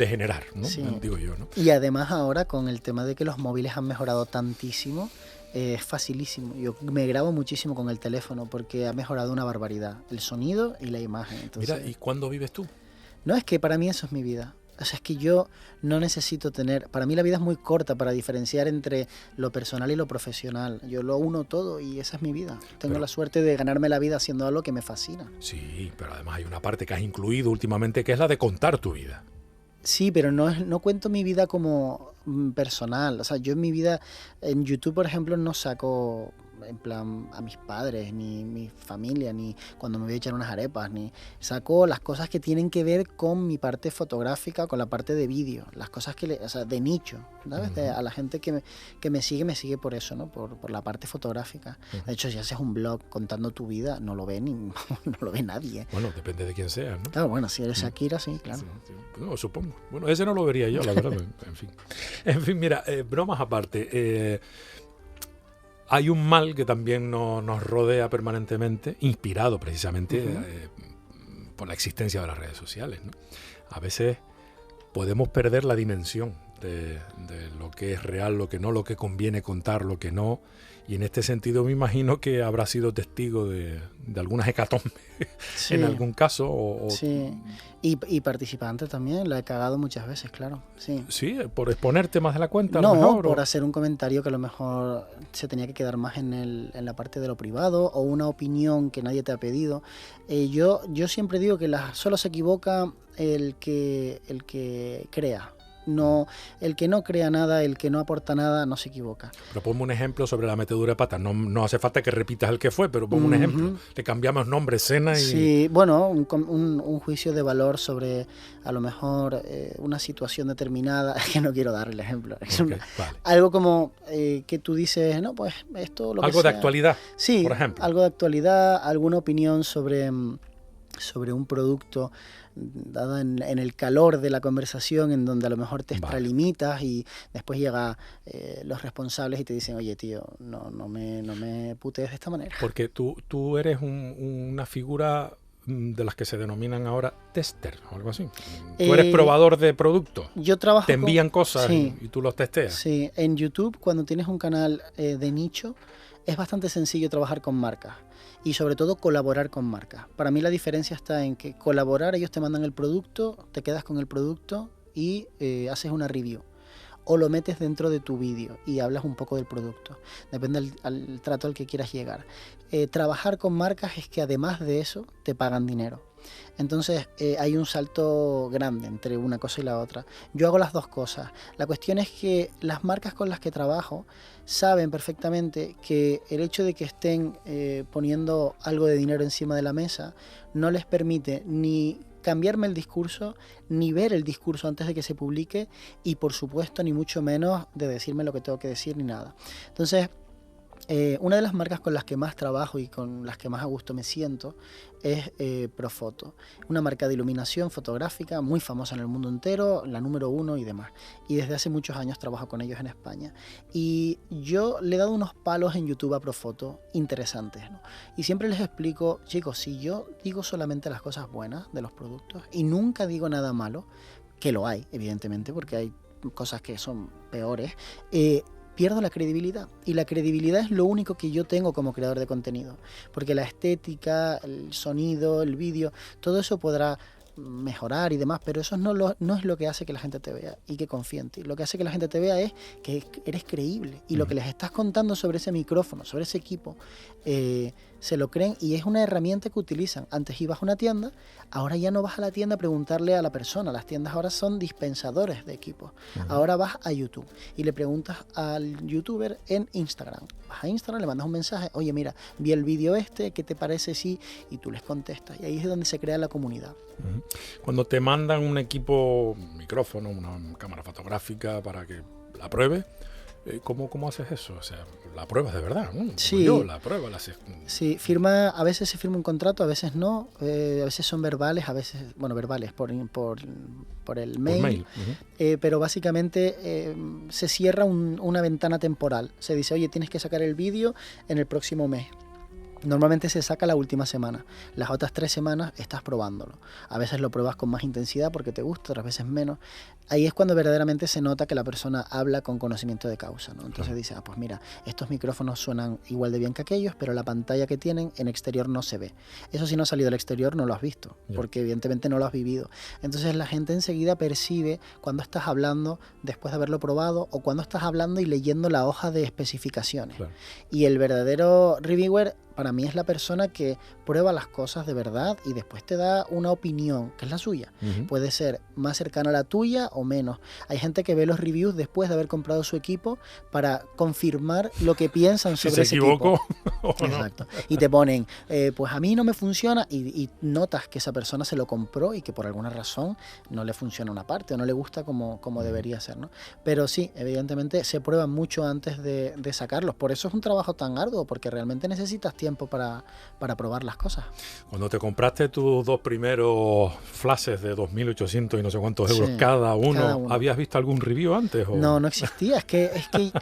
generar, ¿no? Sí. Digo yo, ¿no? Y además ahora con el tema de que los móviles han mejorado tantísimo, es facilísimo. Yo me grabo muchísimo con el teléfono porque ha mejorado una barbaridad, el sonido y la imagen. Entonces, mira, ¿y cuándo vives tú? No, es que para mí eso es mi vida. O sea, es que yo no necesito para mí la vida es muy corta para diferenciar entre lo personal y lo profesional. Yo lo uno todo y esa es mi vida. Tengo la suerte de ganarme la vida haciendo algo que me fascina. Sí, pero además hay una parte que has incluido últimamente que es la de contar tu vida. Sí, pero no cuento mi vida como personal. O sea, yo en mi vida, en YouTube, por ejemplo, no saco en plan a mis padres, ni mi familia, ni cuando me voy a echar unas arepas, ni saco las cosas que tienen que ver con mi parte fotográfica, con la parte de vídeo, las cosas de nicho, ¿sabes? A la gente que me sigue por eso, ¿no? Por la parte fotográfica. De hecho, si haces un blog contando tu vida, no lo ve nadie. Bueno, depende de quién sea, ¿no? Claro, bueno, si eres Shakira, sí, claro. Sí. No, supongo. Bueno, ese no lo vería yo, la verdad. En fin, mira, bromas aparte. Hay un mal que también nos rodea permanentemente, inspirado precisamente por la existencia de las redes sociales, ¿no? A veces podemos perder la dimensión de lo que es real, lo que no, lo que conviene contar, lo que no. Y en este sentido me imagino que habrá sido testigo de algunas hecatombes en algún caso. Sí, y participante también, la he cagado muchas veces, claro. Sí, por exponerte más de la cuenta. No, a lo mejor, por hacer un comentario que a lo mejor se tenía que quedar más en la parte de lo privado o una opinión que nadie te ha pedido. Yo siempre digo que solo se equivoca el que crea. No, el que no crea nada, el que no aporta nada, no se equivoca. Pero ponme un ejemplo sobre la metedura de pata. No hace falta que repitas el que fue, pero ponme un ejemplo. Le cambiamos nombre, escena y... Sí, bueno, un juicio de valor sobre a lo mejor una situación determinada. Es que no quiero dar el ejemplo. Es vale. Algo como que tú dices, no, pues esto... Algo de actualidad, sí, por ejemplo. Algo de actualidad, alguna opinión sobre un producto dada en el calor de la conversación, en donde a lo mejor te extralimitas y después llegan los responsables y te dicen, oye tío, no me putees de esta manera. Porque tú eres una figura de las que se denominan ahora tester o algo así. Tú eres probador de productos. Yo trabajo te envían cosas y tú los testeas. Sí, en YouTube cuando tienes un canal de nicho es bastante sencillo trabajar con marcas. Y sobre todo colaborar con marcas. Para mí la diferencia está en que colaborar, ellos te mandan el producto, te quedas con el producto y haces una review. o lo metes dentro de tu vídeo y hablas un poco del producto. Depende del trato al que quieras llegar. Trabajar con marcas es que además de eso te pagan dinero. Entonces hay un salto grande entre una cosa y la otra. Yo hago las dos cosas. La cuestión es que las marcas con las que trabajo saben perfectamente que el hecho de que estén poniendo algo de dinero encima de la mesa no les permite ni cambiarme el discurso, ni ver el discurso antes de que se publique y por supuesto ni mucho menos de decirme lo que tengo que decir ni nada. Entonces una de las marcas con las que más trabajo y con las que más a gusto me siento es Profoto, una marca de iluminación fotográfica muy famosa en el mundo entero, la número 1 y demás. Y desde hace muchos años trabajo con ellos en España. Y yo le he dado unos palos en YouTube a Profoto interesantes, ¿no? Y siempre les explico, chicos, si yo digo solamente las cosas buenas de los productos y nunca digo nada malo, que lo hay, evidentemente, porque hay cosas que son peores, pierdo la credibilidad. Y la credibilidad es lo único que yo tengo como creador de contenido. Porque la estética, el sonido, el vídeo, todo eso podrá mejorar y demás, pero eso no es lo que hace que la gente te vea y que confíe en ti. Lo que hace que la gente te vea es que eres creíble y lo que les estás contando sobre ese micrófono, sobre ese equipo, se lo creen y es una herramienta que utilizan. Antes ibas a una tienda, ahora ya no vas a la tienda a preguntarle a la persona. Las tiendas ahora son dispensadores de equipos. Ahora vas a YouTube y le preguntas al youtuber en Instagram. Vas a Instagram, le mandas un mensaje, oye mira, vi el vídeo ¿qué te parece si? Y tú les contestas y ahí es donde se crea la comunidad. Cuando te mandan un equipo, un micrófono, una cámara fotográfica para que la pruebes, ¿cómo haces eso? O sea, la pruebas de verdad, ¿no? Sí. La prueba la haces. Sí, a veces se firma un contrato, a veces no, a veces son verbales, a veces, bueno, verbales por el mail. Por mail. Pero básicamente se cierra una ventana temporal. Se dice, oye, tienes que sacar el vídeo en el próximo mes. Normalmente se saca la última semana. Las otras 3 semanas estás probándolo. A veces lo pruebas con más intensidad porque te gusta, otras veces menos. Ahí es cuando verdaderamente se nota que la persona habla con conocimiento de causa, ¿no? Entonces dice, pues mira, estos micrófonos suenan igual de bien que aquellos, pero la pantalla que tienen en exterior no se ve. Eso si no ha salido al exterior no lo has visto, porque evidentemente no lo has vivido. Entonces la gente enseguida percibe cuando estás hablando después de haberlo probado o cuando estás hablando y leyendo la hoja de especificaciones. Claro. Y el verdadero reviewer para mí es la persona que prueba las cosas de verdad y después te da una opinión, que es la suya. Puede ser más cercana a la tuya o menos. Hay gente que ve los reviews después de haber comprado su equipo para confirmar lo que piensan sobre ese equipo. Exacto. No. Y te ponen, pues a mí no me funciona y notas que esa persona se lo compró y que por alguna razón no le funciona una parte o no le gusta como debería ser, ¿no? Pero sí, evidentemente se prueban mucho antes de sacarlos. Por eso es un trabajo tan arduo, porque realmente necesitas tiempo para probar las cosas. Cuando te compraste tus 2 primeros flashes de 2.800 y no sé cuántos euros cada uno, ¿habías visto algún review antes? ¿O? No existía. Es que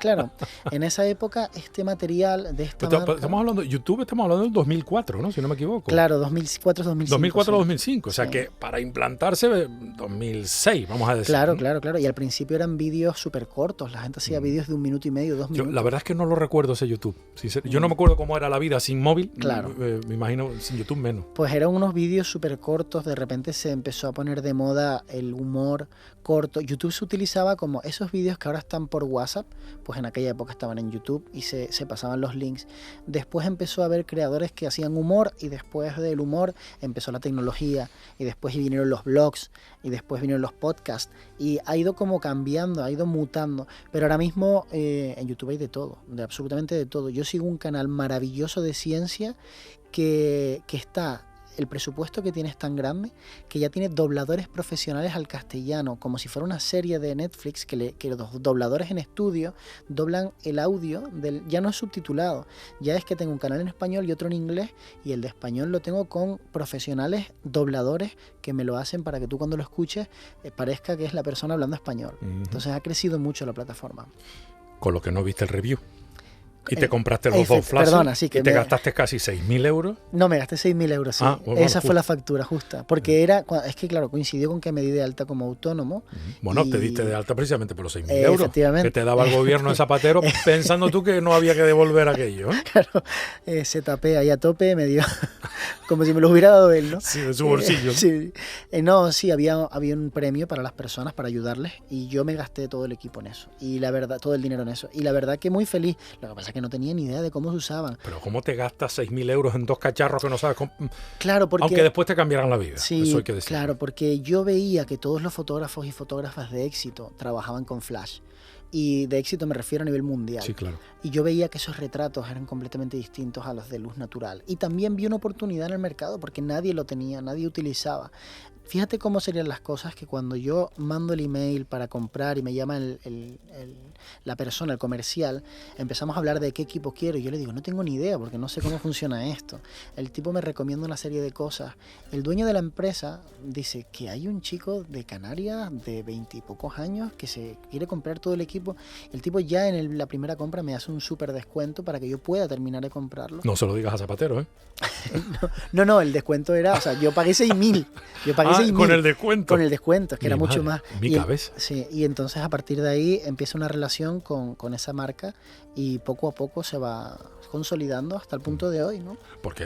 claro, en esa época este material de esta marca... Estamos hablando de YouTube, estamos hablando del 2004, ¿no? Si no me equivoco. Claro, 2004-2005. 2004-2005, o sea que para implantarse 2006, vamos a decir. Claro, ¿no? Claro. Y al principio eran vídeos súper cortos, la gente hacía vídeos de 1 minuto y medio, 2 minutos. La verdad es que no lo recuerdo ese YouTube. Yo no me acuerdo cómo era la vida sin móvil, claro. Me imagino sin YouTube menos. Pues eran unos vídeos súper cortos, de repente se empezó a poner de moda el humor corto. YouTube se utilizaba como esos vídeos que ahora están por WhatsApp, pues en aquella época estaban en YouTube y se pasaban los links. Después empezó a haber creadores que hacían humor y después del humor empezó la tecnología y después vinieron los blogs y después vinieron los podcasts y ha ido como cambiando, ha ido mutando, pero ahora mismo en YouTube hay de todo, de absolutamente de todo. Yo sigo un canal maravilloso de ciencia que está... El presupuesto que tiene es tan grande que ya tiene dobladores profesionales al castellano, como si fuera una serie de Netflix que los dobladores en estudio doblan el audio, ya no es subtitulado, ya es que tengo un canal en español y otro en inglés, y el de español lo tengo con profesionales dobladores que me lo hacen para que tú cuando lo escuches parezca que es la persona hablando español. Entonces ha crecido mucho la plataforma. Con lo que no viste el review. Y te compraste los dos flashes. Perdona, sí, que y te gastaste casi 6.000 euros. No, me gasté 6.000 euros, sí. Bueno, esa fue la factura justa. Porque es que claro, coincidió con que me di de alta como autónomo. Bueno, te diste de alta precisamente por los 6.000 euros. Efectivamente. Que te daba el gobierno de Zapatero pensando tú que no había que devolver aquello. Claro, se tapé ahí a tope, me dio como si me lo hubiera dado él, ¿no? Sí, de su bolsillo. Sí. No, sí, había un premio para las personas, para ayudarles, y yo me gasté todo el equipo en eso. Y la verdad, todo el dinero en eso. Y la verdad que muy feliz. Lo que pasa es que no tenía ni idea de cómo se usaban. Pero ¿cómo te gastas 6.000 euros en dos cacharros que no sabes cómo? Claro, porque... Aunque después te cambiarán la vida. Sí, eso hay que decir. claro, porque yo veía que todos los fotógrafos y fotógrafas de éxito trabajaban con flash. Y de éxito me refiero a nivel mundial. Sí, claro. Y yo veía que esos retratos eran completamente distintos a los de luz natural. Y también vi una oportunidad en el mercado porque nadie lo tenía, nadie utilizaba. Fíjate cómo serían las cosas que cuando yo mando el email para comprar y me llama la persona, el comercial, empezamos a hablar de qué equipo quiero y yo le digo, no tengo ni idea porque no sé cómo funciona esto. El tipo me recomienda una serie de cosas. El dueño de la empresa dice que hay un chico de Canarias de 20 y pocos años que se quiere comprar todo el equipo. El tipo ya en la primera compra me hace un súper descuento para que yo pueda terminar de comprarlo. No se lo digas a Zapatero, ¿eh? No, el descuento era, o sea, yo pagué 6.000. Yo pagué 6.000. Con el descuento. Con el descuento, es que era mucho más. Mi cabeza. Sí, y entonces a partir de ahí empieza una relación con esa marca y poco a poco se va consolidando hasta el punto de hoy, ¿no? Porque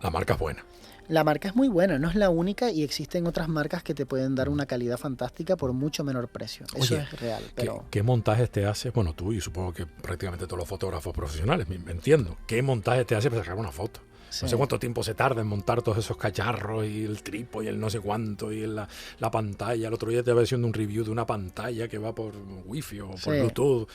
la marca es buena. La marca es muy buena, no es la única y existen otras marcas que te pueden dar una calidad fantástica por mucho menor precio. Eso es real. Pero... ¿Qué montajes te haces? Bueno, tú y supongo que prácticamente todos los fotógrafos profesionales, me entiendo. ¿Qué montajes te haces para sacar una foto? Sí. No sé cuánto tiempo se tarda en montar todos esos cacharros y el trípode y el no sé cuánto y la pantalla. El otro día te estaba haciendo un review de una pantalla que va por wifi o por Bluetooth.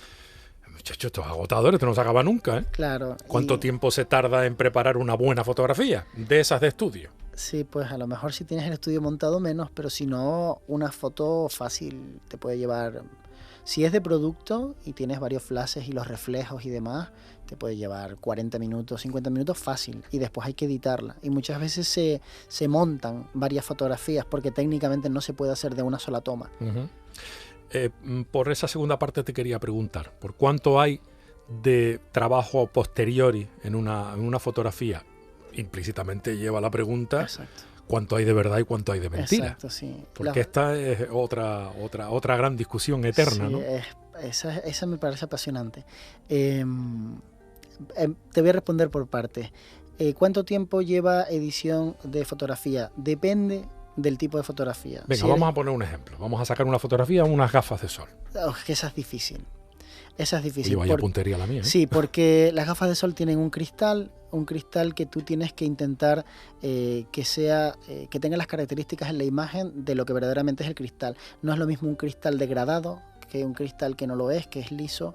Muchachos, estos agotadores, esto no se acaba nunca, ¿eh? Claro. ¿Cuánto tiempo se tarda en preparar una buena fotografía de esas de estudio? Sí, pues a lo mejor si tienes el estudio montado menos, pero si no, una foto fácil te puede llevar... Si es de producto y tienes varios flashes y los reflejos y demás, te puede llevar 40 minutos, 50 minutos fácil. Y después hay que editarla. Y muchas veces se montan varias fotografías porque técnicamente no se puede hacer de una sola toma. Por esa segunda parte te quería preguntar, ¿por cuánto hay de trabajo posteriori en una fotografía? Implícitamente lleva la pregunta. Exacto. ¿Cuánto hay de verdad y cuánto hay de mentira? Exacto, sí. Porque esta es otra gran discusión eterna, sí, ¿no? Esa me parece apasionante. Te voy a responder por partes. ¿Cuánto tiempo lleva edición de fotografía? Depende del tipo de fotografía. Venga, vamos a poner un ejemplo. Vamos a sacar una fotografía, unas gafas de sol. Que esa es difícil. Esa es difícil. Y vaya puntería la mía, ¿eh? Sí, porque las gafas de sol tienen un cristal que tú tienes que intentar que tenga las características en la imagen de lo que verdaderamente es el cristal. No es lo mismo un cristal degradado que un cristal que no lo es, que es liso.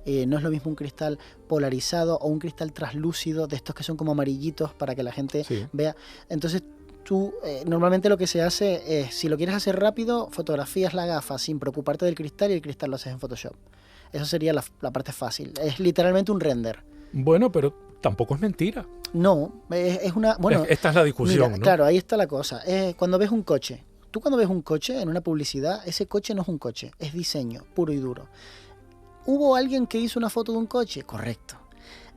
No es lo mismo un cristal polarizado o un cristal translúcido, de estos que son como amarillitos para que la gente vea. Entonces, tú, normalmente lo que se hace es, si lo quieres hacer rápido, fotografías la gafa sin preocuparte del cristal y el cristal lo haces en Photoshop. Eso sería la parte fácil. Es literalmente un render. Bueno, pero tampoco es mentira. No, es una... Bueno, esta es la discusión, mira, ¿no? Claro, ahí está la cosa. Cuando ves un coche, tú cuando ves un coche en una publicidad, ese coche no es un coche, es diseño puro y duro. ¿Hubo alguien que hizo una foto de un coche? Correcto.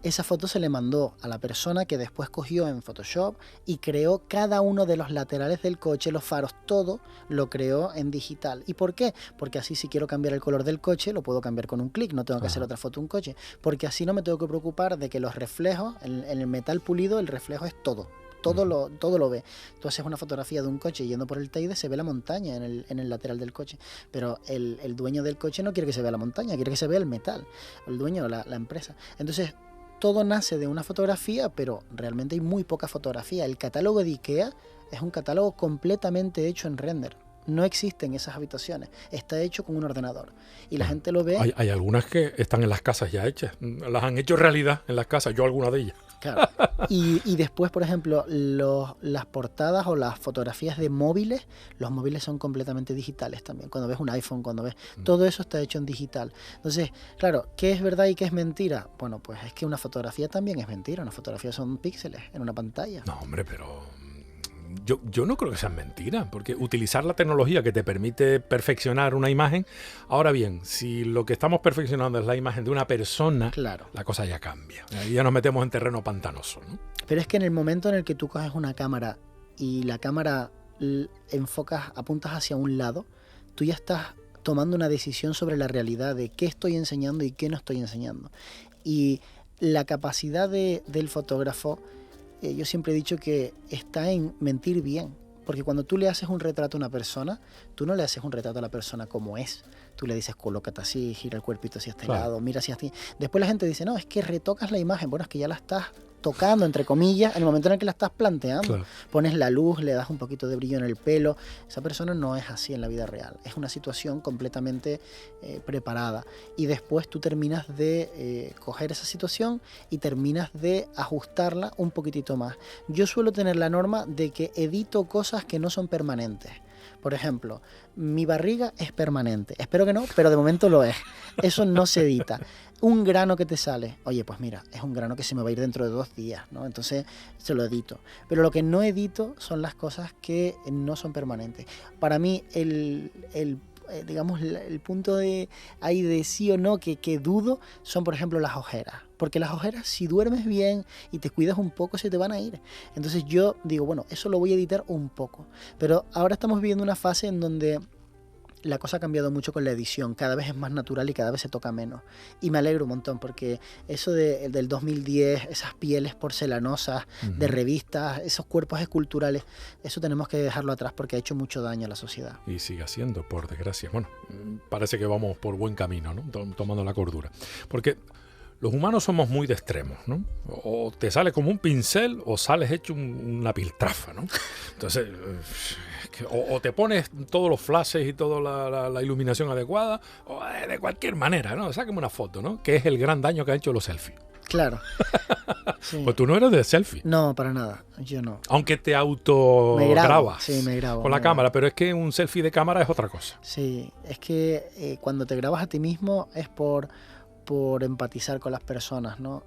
Esa foto se le mandó a la persona que después cogió en Photoshop y creó cada uno de los laterales del coche, los faros, todo lo creó en digital. ¿Y por qué? Porque así si quiero cambiar el color del coche, lo puedo cambiar con un clic, no tengo que hacer otra foto de un coche. Porque así no me tengo que preocupar de que los reflejos, en el metal pulido, el reflejo es todo. Todo lo ve. Tú haces una fotografía de un coche yendo por el Teide, se ve la montaña en el lateral del coche. Pero el dueño del coche no quiere que se vea la montaña, quiere que se vea el metal. El dueño, la empresa. Entonces, todo nace de una fotografía, pero realmente hay muy poca fotografía. El catálogo de IKEA es un catálogo completamente hecho en render. No existen esas habitaciones. Está hecho con un ordenador. Y la gente lo ve... Hay algunas que están en las casas ya hechas. Las han hecho realidad en las casas. Yo alguna de ellas. Claro. Y después, por ejemplo, las portadas o las fotografías de móviles, los móviles son completamente digitales también. Cuando ves un iPhone, cuando ves... Todo eso está hecho en digital. Entonces, claro, ¿qué es verdad y qué es mentira? Bueno, pues es que una fotografía también es mentira. Una fotografía son píxeles en una pantalla. No, hombre, pero... yo no creo que sean mentiras, porque utilizar la tecnología que te permite perfeccionar una imagen, ahora bien, si lo que estamos perfeccionando es la imagen de una persona, Claro. la cosa ya cambia. Ahí ya nos metemos en terreno pantanoso, ¿no? Pero es que en el momento en el que tú coges una cámara y la cámara apuntas hacia un lado, tú ya estás tomando una decisión sobre la realidad de qué estoy enseñando y qué no estoy enseñando. Y la capacidad del fotógrafo, yo siempre he dicho que está en mentir bien. Porque cuando tú le haces un retrato a una persona, tú no le haces un retrato a la persona como es. Tú le dices, colócate así, gira el cuerpito hacia este lado, mira hacia ti. Después la gente dice, no, es que retocas la imagen. Bueno, es que ya la estás tocando, entre comillas, en el momento en el que la estás planteando. Claro. Pones la luz, le das un poquito de brillo en el pelo. Esa persona no es así en la vida real. Es una situación completamente preparada. Y después tú terminas de coger esa situación y terminas de ajustarla un poquitito más. Yo suelo tener la norma de que edito cosas que no son permanentes. Por ejemplo, mi barriga es permanente. Espero que no, pero de momento lo es. Eso no se edita. Un grano que te sale, oye, pues mira, es un grano que se me va a ir dentro de 2 días, ¿no? Entonces se lo edito. Pero lo que no edito son las cosas que no son permanentes. Para mí, digamos, el punto de ahí de sí o no que dudo son, por ejemplo, las ojeras. Porque las ojeras, si duermes bien y te cuidas un poco, se te van a ir. Entonces yo digo, bueno, eso lo voy a editar un poco. Pero ahora estamos viviendo una fase en donde la cosa ha cambiado mucho con la edición. Cada vez es más natural y cada vez se toca menos. Y me alegro un montón porque eso del 2010, esas pieles porcelanosas de revistas, esos cuerpos esculturales, eso tenemos que dejarlo atrás porque ha hecho mucho daño a la sociedad. Y sigue haciendo, por desgracia. Bueno, parece que vamos por buen camino, ¿no? Tomando la cordura. Porque los humanos somos muy de extremos, ¿no? O te sales como un pincel o sales hecho una piltrafa, ¿no? Entonces, o te pones todos los flashes y toda la iluminación adecuada, o de cualquier manera, ¿no? Sácame una foto, ¿no? Que es el gran daño que han hecho los selfies. Claro. Sí. Pues tú no eres de selfie. No, para nada. Yo no. Aunque te autograbas me grabo con la cámara, pero es que un selfie de cámara es otra cosa. Sí, es que cuando te grabas a ti mismo es por empatizar con las personas, ¿no?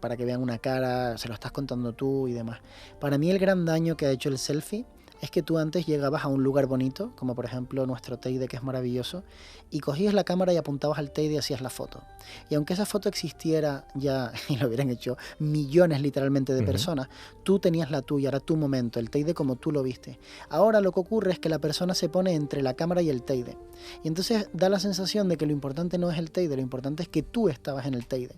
Para que vean una cara, se lo estás contando tú y demás. Para mí el gran daño que ha hecho el selfie es que tú antes llegabas a un lugar bonito, como por ejemplo nuestro Teide, que es maravilloso, y cogías la cámara y apuntabas al Teide y hacías la foto. Y aunque esa foto existiera ya, y lo hubieran hecho millones literalmente de personas, tú tenías la tuya, era tu momento, el Teide como tú lo viste. Ahora lo que ocurre es que la persona se pone entre la cámara y el Teide. Y entonces da la sensación de que lo importante no es el Teide, lo importante es que tú estabas en el Teide.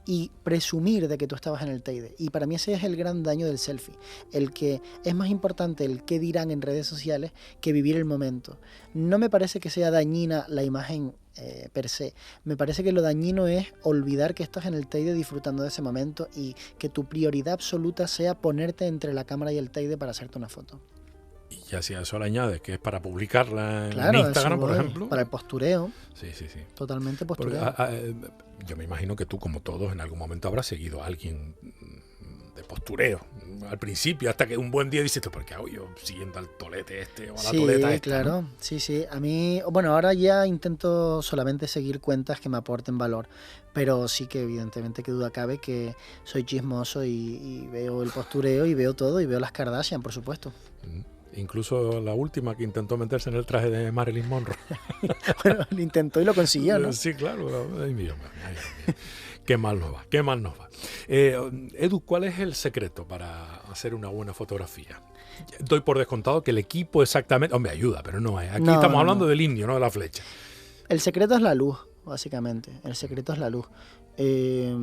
Y presumir de que tú estabas en el Teide. Y para mí ese es el gran daño del selfie. El que es más importante el qué dirán en redes sociales que vivir el momento. No me parece que sea dañina la imagen per se. Me parece que lo dañino es olvidar que estás en el Teide disfrutando de ese momento y que tu prioridad absoluta sea ponerte entre la cámara y el Teide para hacerte una foto. Y ya si a eso le añades que es para publicarla Claro, en Instagram, por ejemplo. Para el postureo. Sí. Totalmente postureo. Porque, yo me imagino que tú, como todos, en algún momento habrás seguido a alguien de postureo. Al principio, hasta que un buen día dices, ¿por qué hago yo siguiendo al tolete este o a la toleta esta? Claro. ¿No? Sí. A mí, bueno, ahora ya intento solamente seguir cuentas que me aporten valor. Pero sí que evidentemente que duda cabe que soy chismoso y veo el postureo y veo todo y veo las Kardashian, por supuesto. Incluso la última que intentó meterse en el traje de Marilyn Monroe. Bueno, lo intentó y lo consiguió, ¿no? Sí, claro. Ay, mío. Qué mal nos va. Edu, ¿cuál es el secreto para hacer una buena fotografía? Doy por descontado que el equipo exactamente... Hombre, ayuda, pero no es. Aquí estamos hablando del indio, no de la flecha. El secreto es la luz, básicamente. El secreto es la luz. Que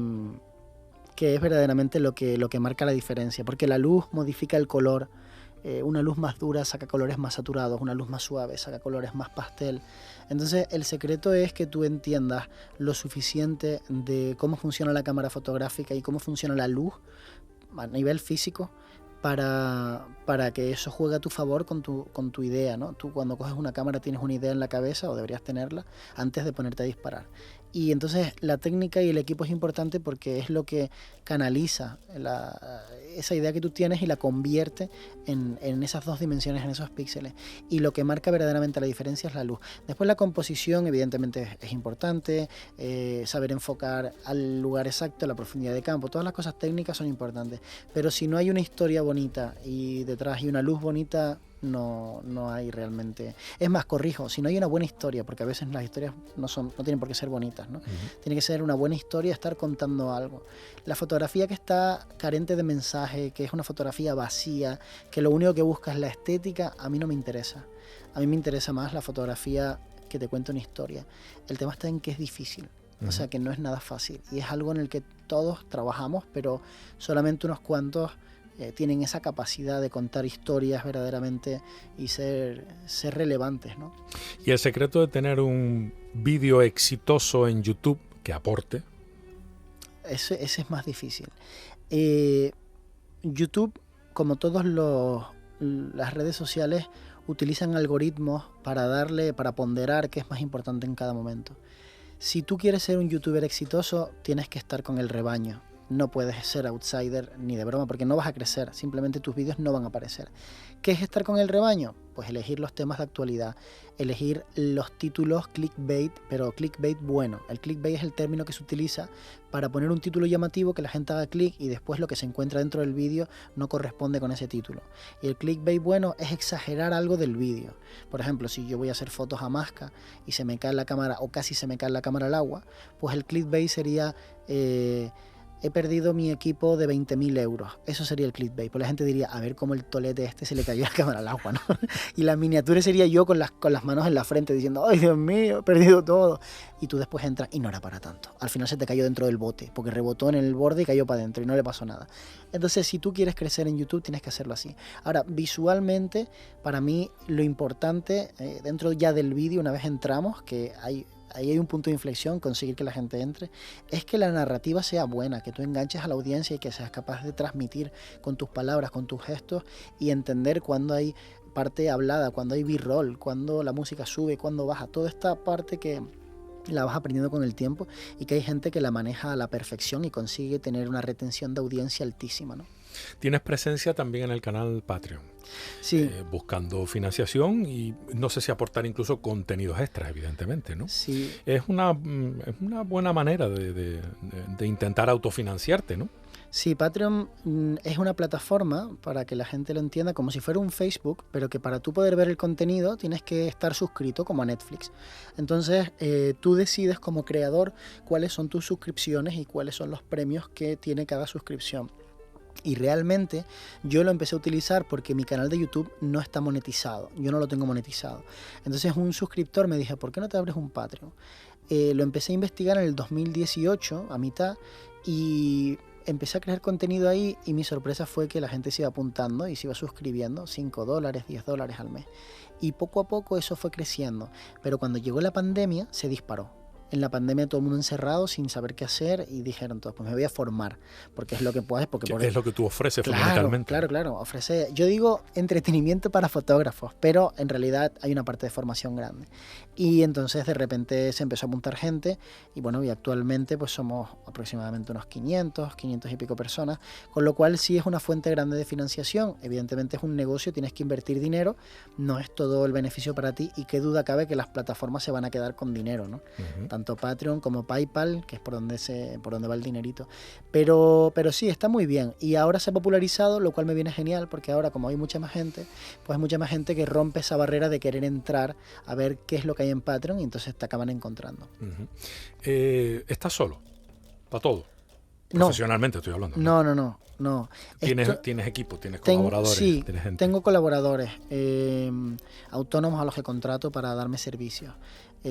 es verdaderamente lo que marca la diferencia. Porque la luz modifica el color. Una luz más dura saca colores más saturados, una luz más suave saca colores más pastel. Entonces el secreto es que tú entiendas lo suficiente de cómo funciona la cámara fotográfica y cómo funciona la luz a nivel físico para que eso juegue a tu favor con tu idea, ¿no? Tú cuando coges una cámara tienes una idea en la cabeza, o deberías tenerla, antes de ponerte a disparar. Y entonces la técnica y el equipo es importante porque es lo que canaliza esa idea que tú tienes y la convierte en esas dos dimensiones, en esos píxeles. Y lo que marca verdaderamente la diferencia es la luz. Después la composición evidentemente es importante, saber enfocar al lugar exacto, la profundidad de campo, todas las cosas técnicas son importantes. Pero si no hay una historia bonita y detrás hay una luz bonita, no hay realmente. Es más, corrijo, si no hay una buena historia, porque a veces las historias no tienen por qué ser bonitas, ¿no? Tiene que ser una buena historia, estar contando algo. La fotografía que está carente de mensaje, que es una fotografía vacía, que lo único que busca es la estética, a mí no me interesa. A mí me interesa más la fotografía que te cuenta una historia. El tema está en que es difícil, o sea que no es nada fácil, y es algo en el que todos trabajamos, pero solamente unos cuantos tienen esa capacidad de contar historias verdaderamente y ser relevantes, ¿no? Y el secreto de tener un vídeo exitoso en YouTube que aporte. Ese es más difícil. YouTube, como todas las redes sociales, utilizan algoritmos para ponderar qué es más importante en cada momento. Si tú quieres ser un youtuber exitoso, tienes que estar con el rebaño. No puedes ser outsider ni de broma porque no vas a crecer, simplemente tus vídeos no van a aparecer. ¿Qué es estar con el rebaño? Pues elegir los temas de actualidad, elegir los títulos clickbait, pero clickbait bueno. El clickbait es el término que se utiliza para poner un título llamativo que la gente haga clic y después lo que se encuentra dentro del vídeo no corresponde con ese título. Y el clickbait bueno es exagerar algo del vídeo. Por ejemplo, si yo voy a hacer fotos a Masca y se me cae la cámara o casi se me cae la cámara al agua, pues el clickbait sería... he perdido mi equipo de 20.000 euros. Eso sería el clickbait. Pues la gente diría, a ver cómo el tolete este se le cayó la cámara al agua, ¿no? Y la miniatura sería yo con las manos en la frente diciendo, ¡ay, Dios mío, he perdido todo! Y tú después entras y no era para tanto. Al final se te cayó dentro del bote, porque rebotó en el borde y cayó para adentro y no le pasó nada. Entonces, si tú quieres crecer en YouTube, tienes que hacerlo así. Ahora, visualmente, para mí, lo importante, dentro ya del vídeo, una vez entramos, que ahí hay un punto de inflexión, conseguir que la gente entre, es que la narrativa sea buena, que tú enganches a la audiencia y que seas capaz de transmitir con tus palabras, con tus gestos y entender cuando hay parte hablada, cuando hay b-roll, cuando la música sube, cuando baja, toda esta parte que la vas aprendiendo con el tiempo y que hay gente que la maneja a la perfección y consigue tener una retención de audiencia altísima, ¿no? Tienes presencia también en el canal Patreon. Sí. Buscando financiación y no sé si aportar incluso contenidos extras, evidentemente, ¿no? Sí. Es una buena manera de intentar autofinanciarte, ¿no? Sí, Patreon es una plataforma, para que la gente lo entienda, como si fuera un Facebook, pero que para tú poder ver el contenido tienes que estar suscrito como a Netflix. Entonces tú decides como creador cuáles son tus suscripciones y cuáles son los premios que tiene cada suscripción. Y realmente yo lo empecé a utilizar porque mi canal de YouTube no está monetizado, yo no lo tengo monetizado. Entonces un suscriptor me dijo, ¿por qué no te abres un Patreon? Lo empecé a investigar en el 2018, a mitad, y empecé a crear contenido ahí y mi sorpresa fue que la gente se iba apuntando y se iba suscribiendo, $5, $10 al mes. Y poco a poco eso fue creciendo, pero cuando llegó la pandemia se disparó. En la pandemia todo el mundo encerrado sin saber qué hacer y dijeron todos, pues me voy a formar, porque es lo que puedes. Es lo que tú ofreces fundamentalmente. Claro, ofrece, yo digo entretenimiento para fotógrafos, pero en realidad hay una parte de formación grande. Y entonces de repente se empezó a apuntar gente y bueno, y actualmente pues somos aproximadamente unos 500 y pico personas, con lo cual sí es una fuente grande de financiación. Evidentemente es un negocio, tienes que invertir dinero, no es todo el beneficio para ti y qué duda cabe que las plataformas se van a quedar con dinero, ¿no? Tanto Patreon como PayPal, que es por donde va el dinerito. Pero sí, está muy bien. Y ahora se ha popularizado, lo cual me viene genial, porque ahora como hay mucha más gente, pues hay mucha más gente que rompe esa barrera de querer entrar a ver qué es lo que hay en Patreon y entonces te acaban encontrando. ¿Estás solo? ¿Para todo? Profesionalmente estoy hablando. No. ¿Tienes equipo? ¿Tienes colaboradores? Sí, ¿tienes gente? Tengo colaboradores autónomos a los que contrato para darme servicios.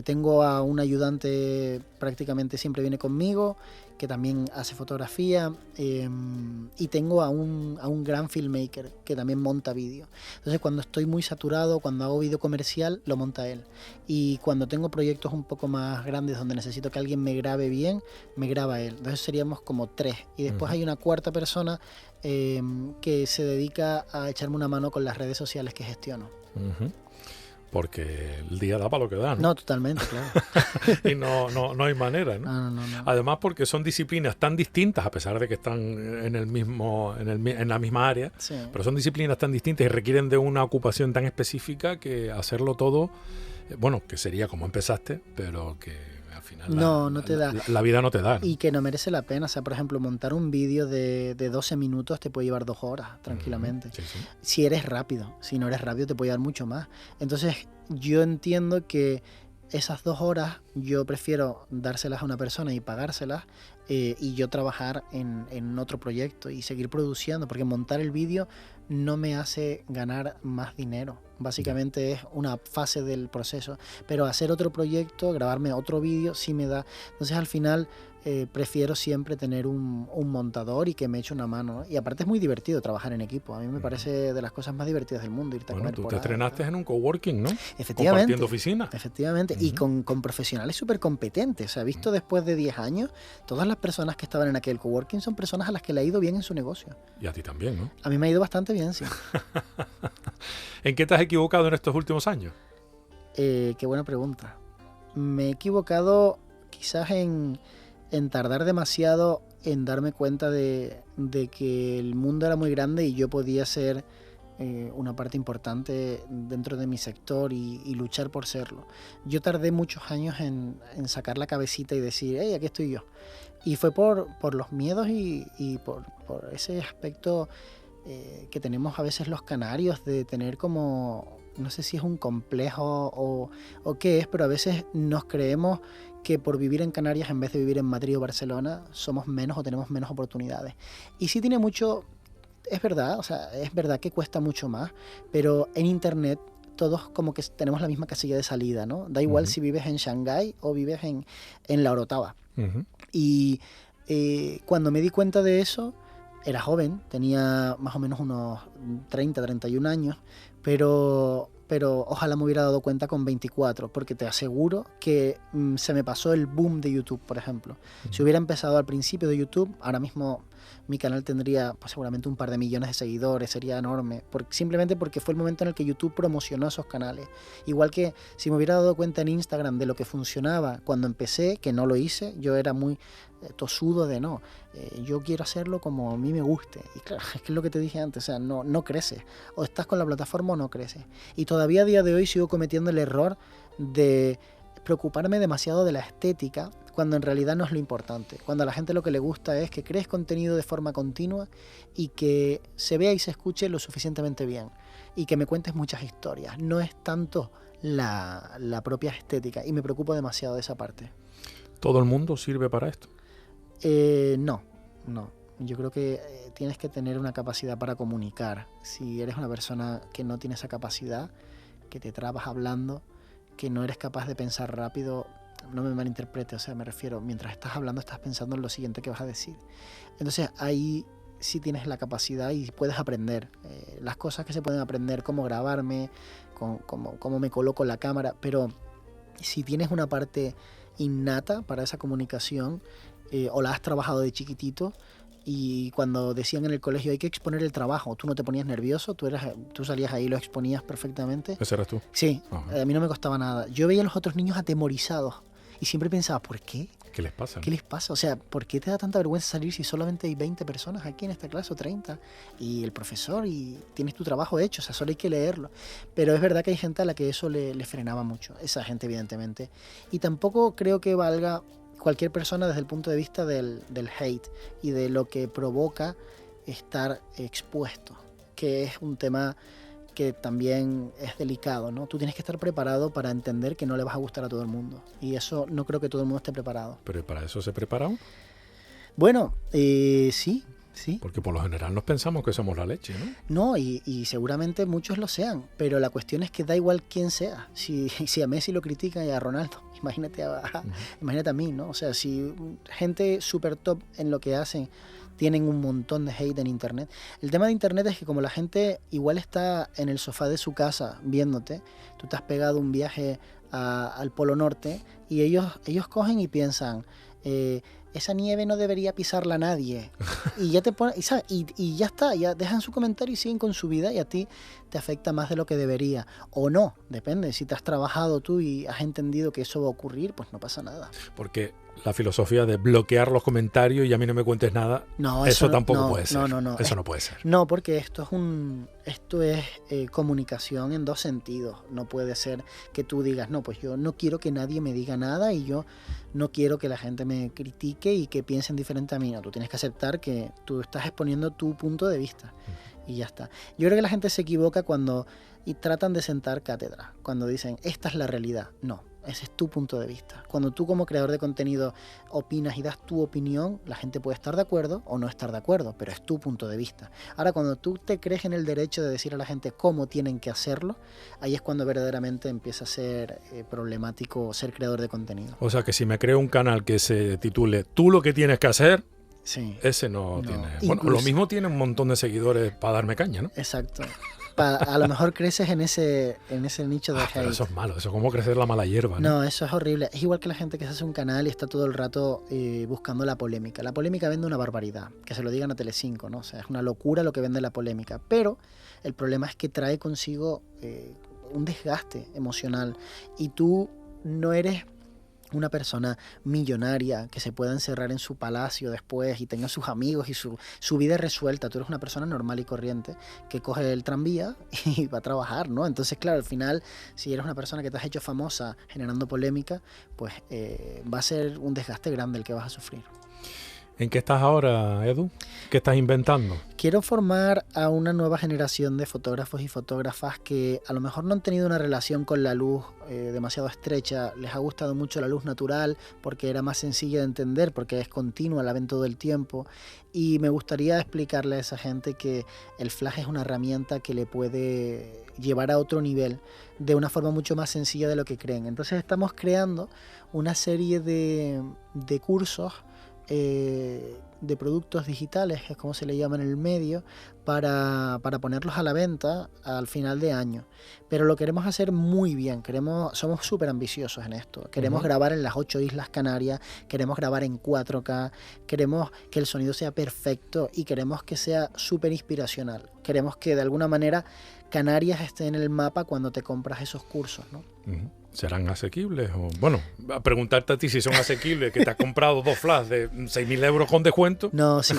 Tengo a un ayudante, prácticamente siempre viene conmigo, que también hace fotografía, y tengo a un gran filmmaker que también monta vídeo. Entonces cuando estoy muy saturado, cuando hago vídeo comercial, lo monta él. Y cuando tengo proyectos un poco más grandes donde necesito que alguien me grabe bien, me graba él. Entonces seríamos como 3. Y después hay una cuarta persona que se dedica a echarme una mano con las redes sociales que gestiono. porque el día da para lo que da, ¿no? No, totalmente, claro. Y no hay manera, ¿no? No. Además, porque son disciplinas tan distintas, a pesar de que están en la misma área, Sí. pero son disciplinas tan distintas y requieren de una ocupación tan específica que hacerlo todo, bueno, que sería como empezaste, pero que al final No te da. La vida no te da, ¿no? Y que no merece la pena. O sea, por ejemplo, montar un vídeo de 12 minutos te puede llevar 2 horas tranquilamente. Sí. Si eres rápido. Si no eres rápido te puede llevar mucho más. Entonces yo entiendo que esas 2 horas yo prefiero dárselas a una persona y pagárselas, y yo trabajar en otro proyecto y seguir produciendo, porque montar el vídeo no me hace ganar más dinero. Básicamente es una fase del proceso, pero hacer otro proyecto, grabarme otro vídeo, sí me da. Entonces al final prefiero siempre tener un montador y que me eche una mano, ¿no? Y aparte es muy divertido trabajar en equipo. A mí me parece de las cosas más divertidas del mundo irte a Bueno, comer tú por te ahí, estrenaste ¿no? en un coworking, ¿no? Efectivamente. Compartiendo oficina. Efectivamente, y con profesionales súper competentes. O sea, visto después de 10 años, todas las personas que estaban en aquel coworking son personas a las que le ha ido bien en su negocio. Y a ti también, ¿no? A mí me ha ido bastante bien, sí. ¿En qué te has equivocado en estos últimos años? Qué buena pregunta. Me he equivocado quizás en tardar demasiado en darme cuenta de que el mundo era muy grande y yo podía ser una parte importante dentro de mi sector y luchar por serlo. Yo tardé muchos años en sacar la cabecita y decir, hey, aquí estoy yo. Y fue por los miedos y por ese aspecto que tenemos a veces los canarios de tener como, no sé si es un complejo o qué es, pero a veces nos creemos que por vivir en Canarias en vez de vivir en Madrid o Barcelona somos menos o tenemos menos oportunidades. Y sí tiene mucho, es verdad, o sea, es verdad que cuesta mucho más, pero en internet todos como que tenemos la misma casilla de salida, ¿no? Da igual si vives en Shanghái o vives en La Orotava. Y cuando me di cuenta de eso, era joven, tenía más o menos unos 30, 31 años, pero ojalá me hubiera dado cuenta con 24, porque te aseguro que se me pasó el boom de YouTube, por ejemplo. Si hubiera empezado al principio de YouTube, ahora mismo mi canal tendría pues, seguramente un par de millones de seguidores, sería enorme, simplemente porque fue el momento en el que YouTube promocionó esos canales. Igual que si me hubiera dado cuenta en Instagram de lo que funcionaba cuando empecé, que no lo hice, yo era muy tosudo de no, yo quiero hacerlo como a mí me guste. Y claro, es que es lo que te dije antes, o sea, no creces. O estás con la plataforma o no creces. Y todavía a día de hoy sigo cometiendo el error de preocuparme demasiado de la estética, cuando en realidad no es lo importante. Cuando a la gente lo que le gusta es que crees contenido de forma continua y que se vea y se escuche lo suficientemente bien. Y que me cuentes muchas historias. No es tanto la propia estética. Y me preocupo demasiado de esa parte. ¿Todo el mundo sirve para esto? No. Yo creo que tienes que tener una capacidad para comunicar. Si eres una persona que no tiene esa capacidad, que te trabas hablando, que no eres capaz de pensar rápido, no me malinterprete, o sea, me refiero, mientras estás hablando estás pensando en lo siguiente que vas a decir. Entonces ahí sí tienes la capacidad y puedes aprender. Las cosas que se pueden aprender, cómo grabarme, cómo me coloco la cámara, pero si tienes una parte innata para esa comunicación, o la has trabajado de chiquitito, y cuando decían en el colegio hay que exponer el trabajo, tú no te ponías nervioso, tú salías ahí y lo exponías perfectamente. ¿Ese eras tú? Sí, a mí no me costaba nada. Yo veía a los otros niños atemorizados y siempre pensaba, ¿por qué? ¿Qué les pasa? ¿Qué les pasa? O sea, ¿por qué te da tanta vergüenza salir si solamente hay 20 personas aquí en esta clase o 30? Y el profesor, y tienes tu trabajo hecho, o sea, solo hay que leerlo. Pero es verdad que hay gente a la que eso le frenaba mucho, esa gente evidentemente. Y tampoco creo que valga cualquier persona desde el punto de vista del hate y de lo que provoca estar expuesto, que es un tema que también es delicado, ¿no? Tú tienes que estar preparado para entender que no le vas a gustar a todo el mundo. Y eso no creo que todo el mundo esté preparado. ¿Pero para eso se prepara? Bueno, sí. Porque por lo general nos pensamos que somos la leche, ¿no? No, y seguramente muchos lo sean, pero la cuestión es que da igual quién sea. Si a Messi lo critican y a Ronaldo, imagínate a mí, ¿no? O sea, si gente súper top en lo que hacen tienen un montón de hate en internet. El tema de internet es que como la gente igual está en el sofá de su casa viéndote, tú te has pegado un viaje al Polo Norte y ellos cogen y piensan, esa nieve no debería pisarla nadie. Y ya te pone, y ya está, ya dejan su comentario y siguen con su vida, y a ti te afecta más de lo que debería. O no, depende. Si te has trabajado tú y has entendido que eso va a ocurrir, pues no pasa nada. Porque la filosofía de bloquear los comentarios y a mí no me cuentes nada, No, eso tampoco no, puede ser. No. Eso no puede ser. No, porque esto es comunicación en dos sentidos. No puede ser que tú digas, no, pues yo no quiero que nadie me diga nada y yo no quiero que la gente me critique y que piensen diferente a mí. No, tú tienes que aceptar que tú estás exponiendo tu punto de vista y ya está. Yo creo que la gente se equivoca y tratan de sentar cátedra, cuando dicen, esta es la realidad. No. Ese es tu punto de vista. Cuando tú como creador de contenido opinas y das tu opinión, la gente puede estar de acuerdo o no estar de acuerdo, pero es tu punto de vista. Ahora, cuando tú te crees en el derecho de decir a la gente cómo tienen que hacerlo, ahí es cuando verdaderamente empieza a ser problemático ser creador de contenido. O sea que si me creo un canal que se titule Tú lo que tienes que hacer, sí. Ese no tiene... Incluso, bueno, lo mismo tiene un montón de seguidores para darme caña, ¿no? Exacto. A lo mejor creces en ese nicho de hate. Pero eso es malo, eso es como crecer la mala hierba, ¿no? No, eso es horrible. Es igual que la gente que se hace un canal y está todo el rato buscando la polémica. La polémica vende una barbaridad, que se lo digan a Telecinco, ¿no? O sea, es una locura lo que vende la polémica. Pero el problema es que trae consigo un desgaste emocional y tú no eres una persona millonaria que se pueda encerrar en su palacio después y tenga sus amigos y su vida resuelta. Tú eres una persona normal y corriente que coge el tranvía y va a trabajar, ¿no? Entonces, claro, al final, si eres una persona que te has hecho famosa generando polémica, pues va a ser un desgaste grande el que vas a sufrir. ¿En qué estás ahora, Edu? ¿Qué estás inventando? Quiero formar a una nueva generación de fotógrafos y fotógrafas que a lo mejor no han tenido una relación con la luz demasiado estrecha. Les ha gustado mucho la luz natural porque era más sencilla de entender, porque es continua, la ven todo el tiempo. Y me gustaría explicarle a esa gente que el flash es una herramienta que le puede llevar a otro nivel de una forma mucho más sencilla de lo que creen. Entonces estamos creando una serie de cursos de productos digitales, que es como se le llama en el medio, para ponerlos a la venta al final de año. Pero lo queremos hacer muy bien, somos súper ambiciosos en esto. Queremos grabar en las 8 Islas Canarias, queremos grabar en 4K, queremos que el sonido sea perfecto y queremos que sea súper inspiracional. Queremos que de alguna manera Canarias esté en el mapa cuando te compras esos cursos, ¿no? ¿Serán asequibles? O, bueno, a preguntarte a ti si son asequibles, que te has comprado 2 flash de 6.000 euros con descuento. No, sí,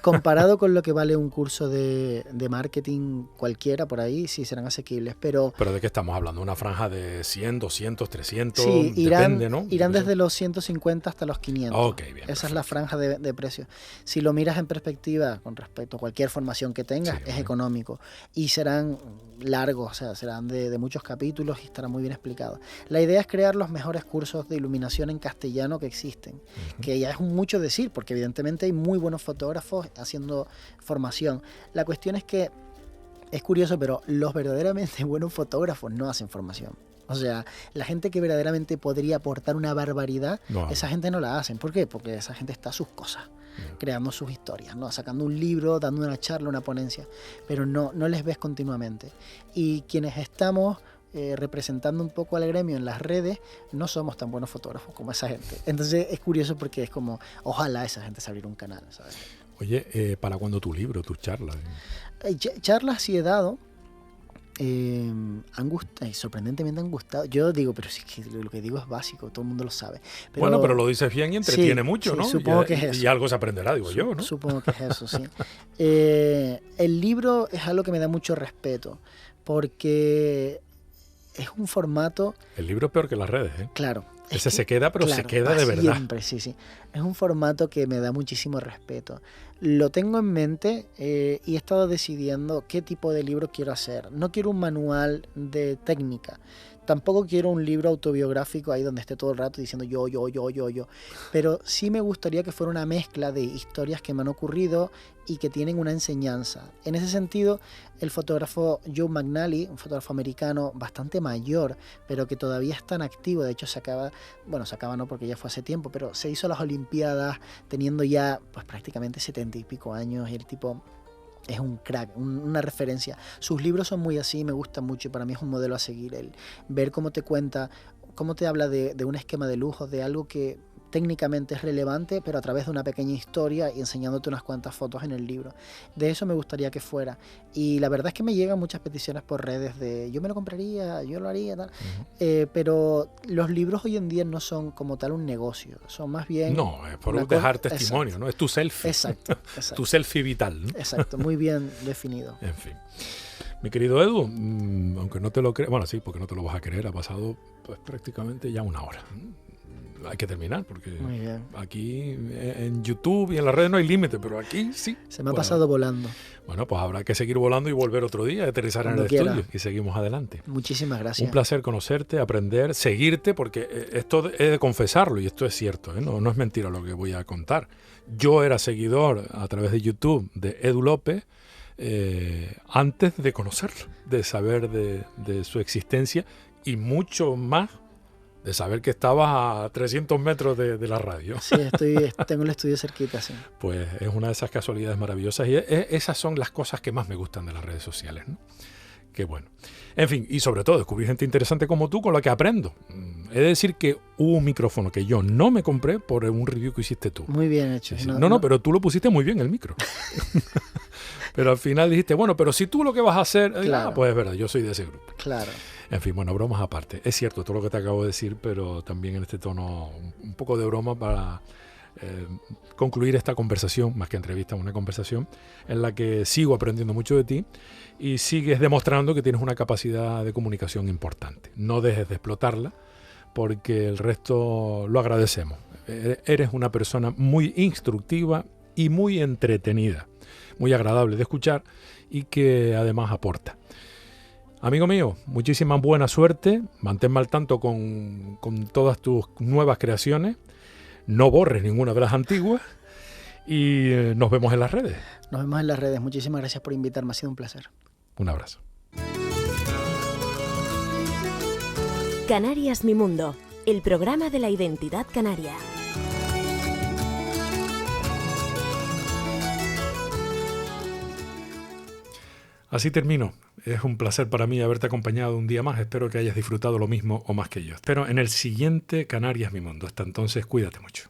comparado con lo que vale un curso de marketing cualquiera por ahí, sí serán asequibles, pero... ¿Pero de qué estamos hablando? ¿Una franja de 100, 200, 300? Sí, depende, ¿no? Irán desde los 150 hasta los 500. Ok, bien. Esa perfecto. es la franja de precio. Si lo miras en perspectiva con respecto a cualquier formación que tengas, Sí, es económico. Y serán largos, o sea, serán de muchos capítulos y estarán muy bien explicados. La idea es crear los mejores cursos de iluminación en castellano que existen, que ya es mucho decir, porque evidentemente hay muy buenos fotógrafos haciendo formación. La cuestión es que es curioso, pero los verdaderamente buenos fotógrafos no hacen formación. O sea, la gente que verdaderamente podría aportar una barbaridad, esa gente no la hacen. ¿Por qué? Porque esa gente está a sus cosas, creando sus historias, ¿no? Sacando un libro, dando una charla, una ponencia, pero no les ves continuamente. Y quienes estamos representando un poco al gremio en las redes, no somos tan buenos fotógrafos como esa gente. Entonces es curioso porque es como, ojalá esa gente se abriera un canal, ¿sabes? Oye, ¿para cuándo tu libro, tus charlas? Charlas sí he dado. Sorprendentemente han gustado. Yo digo, pero si es que lo que digo es básico, todo el mundo lo sabe. Bueno, pero lo dices bien y entretiene mucho, sí, ¿no? Supongo que es eso. Y algo se aprenderá, digo yo, ¿no? Supongo que es eso, sí. El libro es algo que me da mucho respeto, porque es un formato... El libro es peor que las redes, ¿eh? Claro. Ese se queda, pero claro, se queda de verdad. Siempre, sí. Es un formato que me da muchísimo respeto. Lo tengo en mente y he estado decidiendo qué tipo de libro quiero hacer. No quiero un manual de técnica. Tampoco quiero un libro autobiográfico ahí donde esté todo el rato diciendo yo. Pero sí me gustaría que fuera una mezcla de historias que me han ocurrido y que tienen una enseñanza. En ese sentido, el fotógrafo Joe McNally, un fotógrafo americano bastante mayor, pero que todavía es tan activo, de hecho se acaba no porque ya fue hace tiempo, pero se hizo las Olimpiadas teniendo ya pues prácticamente 70 y pico años, y el tipo es un crack, una referencia. Sus libros son muy así, me gustan mucho y para mí es un modelo a seguir. El ver cómo te cuenta, cómo te habla de un esquema de lujo, de algo que técnicamente es relevante, pero a través de una pequeña historia y enseñándote unas cuantas fotos en el libro. De eso me gustaría que fuera. Y la verdad es que me llegan muchas peticiones por redes de yo me lo compraría, yo lo haría, tal. Pero los libros hoy en día no son como tal un negocio, son más bien... No, es por dejar testimonio, exacto. ¿no? Es tu selfie. Exacto. Tu selfie vital, ¿no? Exacto, muy bien definido. En fin. Mi querido Edu, aunque no te lo creas, bueno, sí, porque no te lo vas a creer, ha pasado pues prácticamente ya una hora. Hay que terminar, porque Muy bien. aquí en YouTube y en las redes no hay límite, pero aquí sí. Se me ha pasado volando. Bueno, pues habrá que seguir volando y volver otro día, aterrizar Cuando en el quiera. estudio y seguimos adelante. Muchísimas gracias. Un placer conocerte, aprender, seguirte, porque esto he de confesarlo y esto es cierto, ¿eh? No es mentira lo que voy a contar. Yo era seguidor a través de YouTube de Edu López antes de conocerlo, de saber de su existencia y mucho más de saber que estabas a 300 metros de la radio. Sí, tengo el estudio cerquita, sí. Pues es una de esas casualidades maravillosas y esas son las cosas que más me gustan de las redes sociales, ¿no? Qué bueno. En fin, y sobre todo descubrir gente interesante como tú con la que aprendo. He de decir que hubo un micrófono que yo no me compré por un review que hiciste tú. Muy bien hecho. Sí, sí. No, pero tú lo pusiste muy bien el micro. Pero al final dijiste, bueno, pero si tú lo que vas a hacer... Claro. Pues es verdad, yo soy de ese grupo. Claro. En fin, bueno, bromas aparte. Es cierto todo lo que te acabo de decir, pero también en este tono un poco de broma para concluir esta conversación, más que entrevista, una conversación en la que sigo aprendiendo mucho de ti y sigues demostrando que tienes una capacidad de comunicación importante. No dejes de explotarla porque el resto lo agradecemos. Eres una persona muy instructiva y muy entretenida, muy agradable de escuchar y que además aporta. Amigo mío, muchísima buena suerte, manténme al tanto con todas tus nuevas creaciones, no borres ninguna de las antiguas y nos vemos en las redes. Nos vemos en las redes, muchísimas gracias por invitarme, ha sido un placer. Un abrazo. Canarias Mi Mundo, el programa de la identidad canaria. Así termino. Es un placer para mí haberte acompañado un día más. Espero que hayas disfrutado lo mismo o más que yo. Espero en el siguiente Canarias Mi Mundo. Hasta entonces, cuídate mucho.